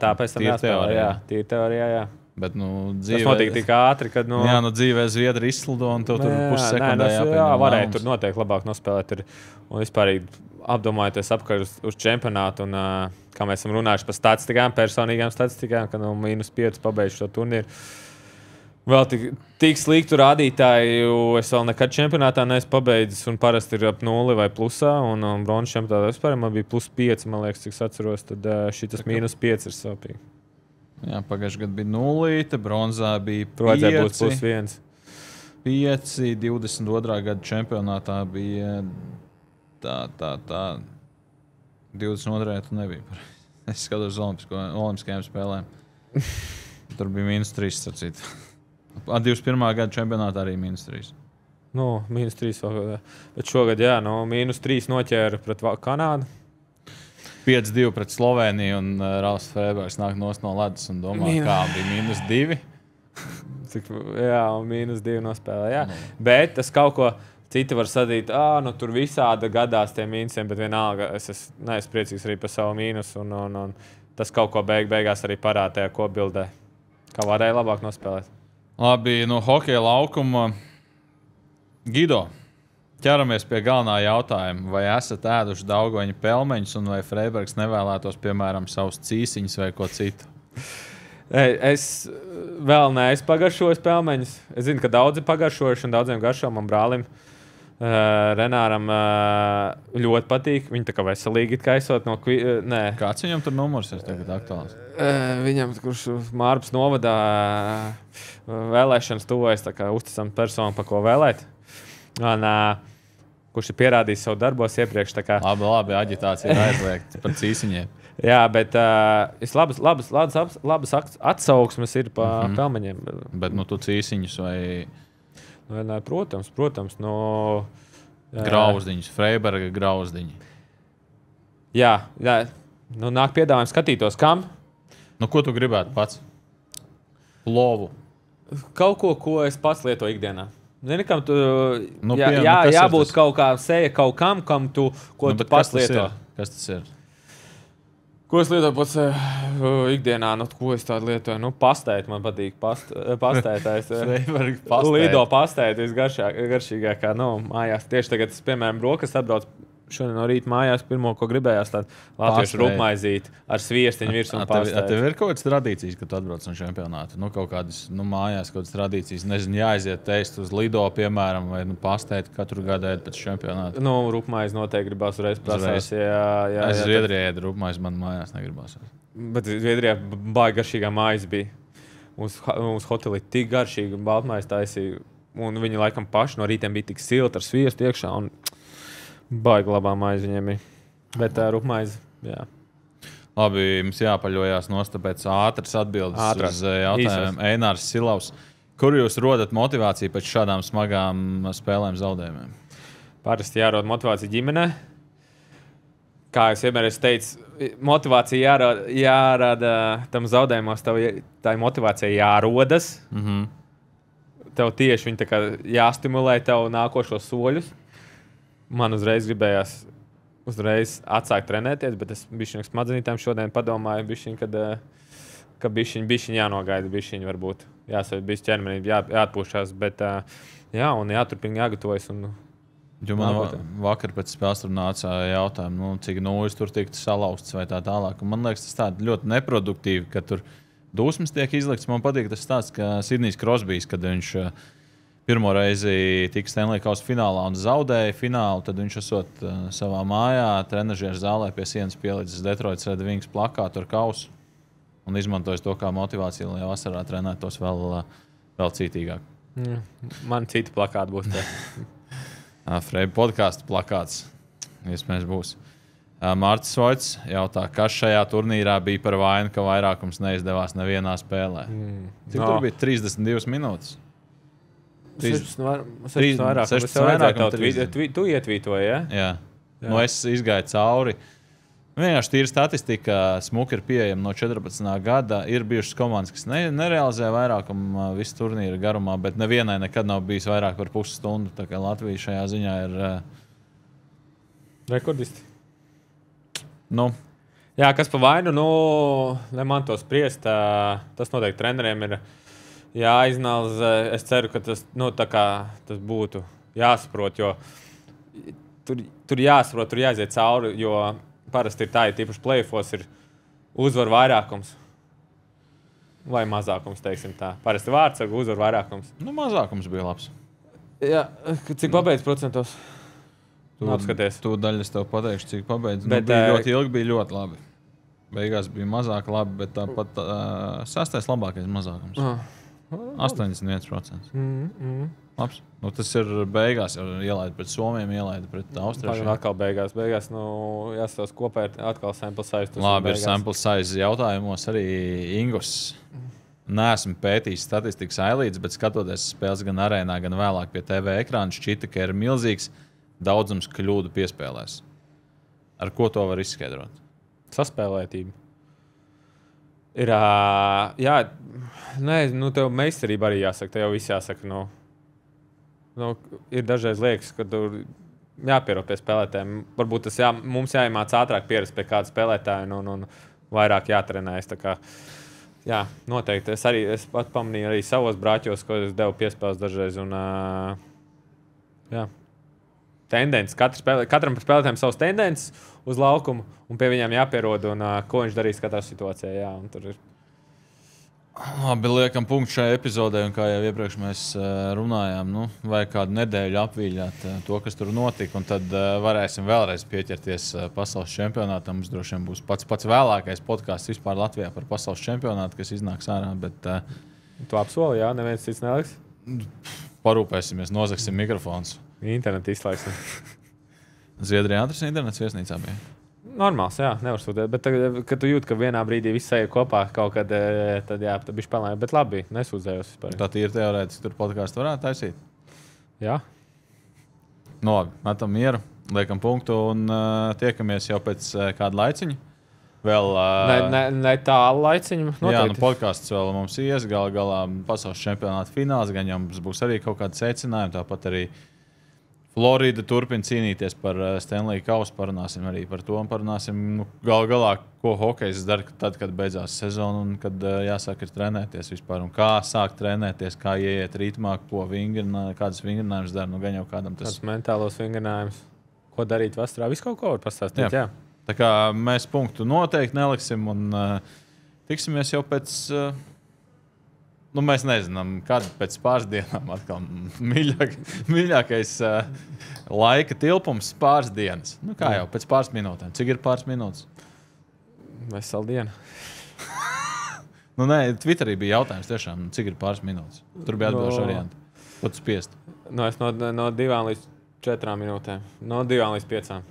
Tā pēc tam jāspēlē, tīri teorijā, jā. Bet, dzīvē, tas notika tik ātri, kad... dzīvē zviedri izslido un tev tur pussekundā jāpieņem. Jā, varēja tur noteikti labāk nospēlēt. Un vispārīgi apdomājoties apkārt uz čempionātu un, kā mēs esam runājuši par statistikām, personīgām statistikām, ka no -5 pabeigšu šo turnīru. Vēl tik sliktu rādītāju es vēl nekad čempionātā neesmu pabeidzis, un parasti ir ap 0 vai plusā, un bronzas čempionātā vispār man bija +5, man liekas, cik es atceros, tad šitas -5 ir sāpīgi. Jā, pagājušajā gadā bija 0, bronzā bija 5. Vajadzēja būt +1. 5, 22. gada čempionātā bija tā. 22. tu nebija. Es skatos uz olimpiskajām spēlēm. Tur bija -3, sacīt. 21. gada čempionātā arī -3. -3 vēl. Bet šogad, jā, -3 noķēra pret Kanādu. 5-2 pret Sloveniju, un Ralfs Freibergs nāk no ledus un domā, kā bija -2. Jā, un -2 nospēlē, jā. Bet tas kaut ko citi var sadīt, tur visādi gadās tie mīnusiem, bet vienalga es neesmu priecīgs arī par savu mīnusu, un tas kaut ko beigās arī parāda tajā kopbildē, kā varēja labāk nospēlēt. Labi, no hokeja laukuma. Gido, ķeramies pie galvenā jautājuma. Vai esat ēduši Daugoņa pelmeņus, un vai Freibergs nevēlētos, piemēram, savus cīsiņus vai ko citu? Es vēl neesmu pagaršojis pelmeņus. Es zinu, ka daudzi pagaršojuši un daudziem garšo man brālim. Renāram ļoti patīk. Viņi tā kā veselīgi kaisot no Kāds viņam tur numurs ir tagad aktuāls? Viņam, kurš Mārpas novadā vēlēšanas tuvojas, tā kā uzticama persona, pa ko vēlēt. Un, kurš ir pierādījis savu darbos iepriekš. Labi, aģitācija ir aizliegta par cīsiņiem. Jā, bet labas atsauksmes ir pa pelmeņiem. Bet tu cīsiņus vai... Nē, protams. Grauzdiņus, Freiberga grauzdiņi. Jā. Nāk piedāvājums skatītos, kam? Ko tu gribētu pats? Plovu. Kaut ko es pats lietoju ikdienā. Nekam tu, jābūt kaut kā seja kaut kam, tu pats lieto. Kas tas ir? Ko es lietoju pats ikdienā? Ko es tādu lietoju? Pastēt man patīk. Pastētais. Lido pastēt visgaršīgākā. Mājās. Tieši tagad es, piemēram, brokas atbraucu šodien no rīta mājās. Pirmo, ko gribējās, tādu latviešu rupmaizīti ar sviestiņu virs un pastēt. Tev ir kaut kādas tradīcijas, kad tu atbrauc no čempionāta? Kaut kādas, mājās kaut kādas tradīcijas. Nezinu, jāaiziet teist uz Lido, piemēram, vai pastēt katru gadu ēd pēc čempionāta. Rupmaizi noteikti gribās uzreiz prasās. Es Zviedrijā ēdu rupmaizi, man mājās negribās. Bet Zviedrijā baigi garšīgā maize bija. Mums hotelī tik garšīga baltmaize taisīja. Un viņi laikam paši no rītiem bija tik silti ar sviestu iekšā. Un baigi labā maize viņiem ir. Bet rupmaize, jā. Labi, mums jāpaļojās tāpēc ātras atbildes uz jautājumiem. Einārs Silavs. Kur jūs rodat motivāciju pēc šādām smagām spēlēm zaudējumiem? Parasti jārod motivācija ģimenē. Kā es vienmēr teicu, motivācija jārada tam zaudējumos, tā motivācija jārodas. Tev tieši viņi tā kā jāstimulē tev nākošos soļus. Man uzreiz gribējās atsākt trenēties, bet es bišķiņu smadzenītēm šodien padomāju, ka bišķiņ jānogaida, bišķiņ varbūt jāsavīt bišķi ķermenī, jāatpūšās, bet un jāturpina jāgatavojas. Man vakar pēc spēles tur nāca jautājumu, cik nūjas tur tiktu salauzts vai tā tālāk. Un man liekas, tas tādi ļoti neproduktīvi, ka tur dusmas tiek izlikts. Man patīk tas stāsts, ka Sidnijs Krosbijs, kad viņš pirmo reizi tika Stanley Kausa finālā un zaudēja finālu, tad viņš esot savā mājā, trenažieru zālē pie sienas pielicis Detroitas Red Wings plakātu ar kausu un izmantojis to kā motivāciju, lai vasarā trenētos vēl cītīgāk. Man citi plakāti būs te. Freiba podkāstu plakāts. Iespējams būs. Mārcis Voits jautā, kas šajā turnīrā bija par vainu, ka vairākums neizdevās nevienā spēlē. Cik tur bija 32 minūtes? 16 vairāk. Tu ietvītoji, ja? Jā. Nu, es izgāju cauri. Vienkārši tīra statistika, smuki ir pieejama no 14. gada. Ir bijušas komandas, kas nerealizē vairākumu visu turnīru garumā, bet nevienai nekad nav bijis vairāk par pusstundu. Tā kā Latvija šajā ziņā ir... Rekordisti. Nu. Jā, kas pa vainu, ne man to spriest. Tas noteikti treneriem ir jāiznalzē. Es ceru, ka tas, tas būtu jāsaprot, jo tur jāsaprot, tur jāiziet cauri, jo parasti ir tā, ja tīpaši play-offos ir uzvar vairākums. Vai mazākums, teiksim tā. Parasti vārdsargu uzvar vairākums. Nu, mazākums bija labs. Jā, cik pabeidz procentos? Apskaties. Tu daļas tev pateikšu, cik pabeidz. Bet, bija ļoti ilgi, bija ļoti labi. Beigās bija mazāk labi, bet tāpat sastais labākais mazākums. 81%. Labs. Nu, tas ir beigās, jau ielaida pret Somiem, ielaida pret Austriešiem. Atkal beigās, jāstāsta kopā ir atkal sample size. Labi, ir sample size jautājumos arī Ingus. Neesmu pētījis statistikas ailīdz, bet skatoties spēles gan arēnā, gan vēlāk pie TV ekrāna, šķita, ka ir milzīgs daudzums kļūdu piespēlēs. Ar ko to var izskaidrot? Saspēlētība. Ir, tev meistarība arī jāsaka, tev viss jāsaka, ir dažreiz liekas, ka tur jāpierod pie spēlētājiem. Varbūt tas mums jāiemāc ātrāk pierast pie kāda spēlētāja un vairāk jātrenējas. Tā kā, jā, noteikti. Es pat pamanīju arī savos brāķos, ko es devu piespēles dažreiz. Un, jā. Tendences. Katram spēlētājiem savas tendences uz laukumu, un pie viņiem jāpierod, un ko viņš darīs katrā situācijā. Jā, un tur ir. Labi, liekam punktu šajā epizodē, un kā jau iepriekš mēs runājām, vajag kādu nedēļu apvīļāt to, kas tur notika, un tad varēsim vēlreiz pieķerties pasaules čempionātam. Mums droši vien būs pats vēlākais podcasts vispār Latvijā par pasaules čempionātu, kas iznāks ārā, bet... Tu apsoli, jā? Neviens cits neliks? Parūpēsimies, nozagsim mikrofons. Internetu izslēgsim. Zviedrijā ātras internets viesnīcā bija? Normāls, jā, nevar sūtīt. Bet, kad tu jūti, ka vienā brīdī viss eja kopā kaut kad, tad jā, tad bišķi pelnāja. Bet labi, nesūdzējos vispār. Tā tīri teorētiski tur podcastu varētu taisīt? Jā. Nu labi, metam mieru, liekam punktu un tiekamies jau pēc kāda laiciņa. Vēl, ne tālu laiciņu. Noteikti. Jā, podcasts vēl mums ies galā pasaules čempionāta fināls, gan jau mums būs arī kaut kādi secinājumi, tāpat arī Florida turpina cīnīties par Stanley Kausu, parunāsim arī par to un parunāsim galā, ko hokejs dara tad, kad beidzās sezona un kad jāsāk ir trenēties vispār un kā sākt trenēties, kā ieiet ritmā, kādas vingrinājumus dara, gan jau kādam tas. Kāds mentālos vingrinājumus, ko darīt vasarā, visu kaut ko var pastāstīt, jā. Tā kā mēs punktu noteikti neliksim un tiksimies jau pēc, mēs nezinām, kad pēc pāris dienām atkal mīļākais laika tilpums pāris dienas. Kā jau pēc pāris minūtēm. Cik ir pāris minūtes? Vesela diena. Nē, Twitterī bija jautājums tiešām, cik ir pāris minūtes. Tur bija atbildoši varianti. Ko tu spiest? Es no 2 līdz 4 minūtēm. No 2 līdz 5.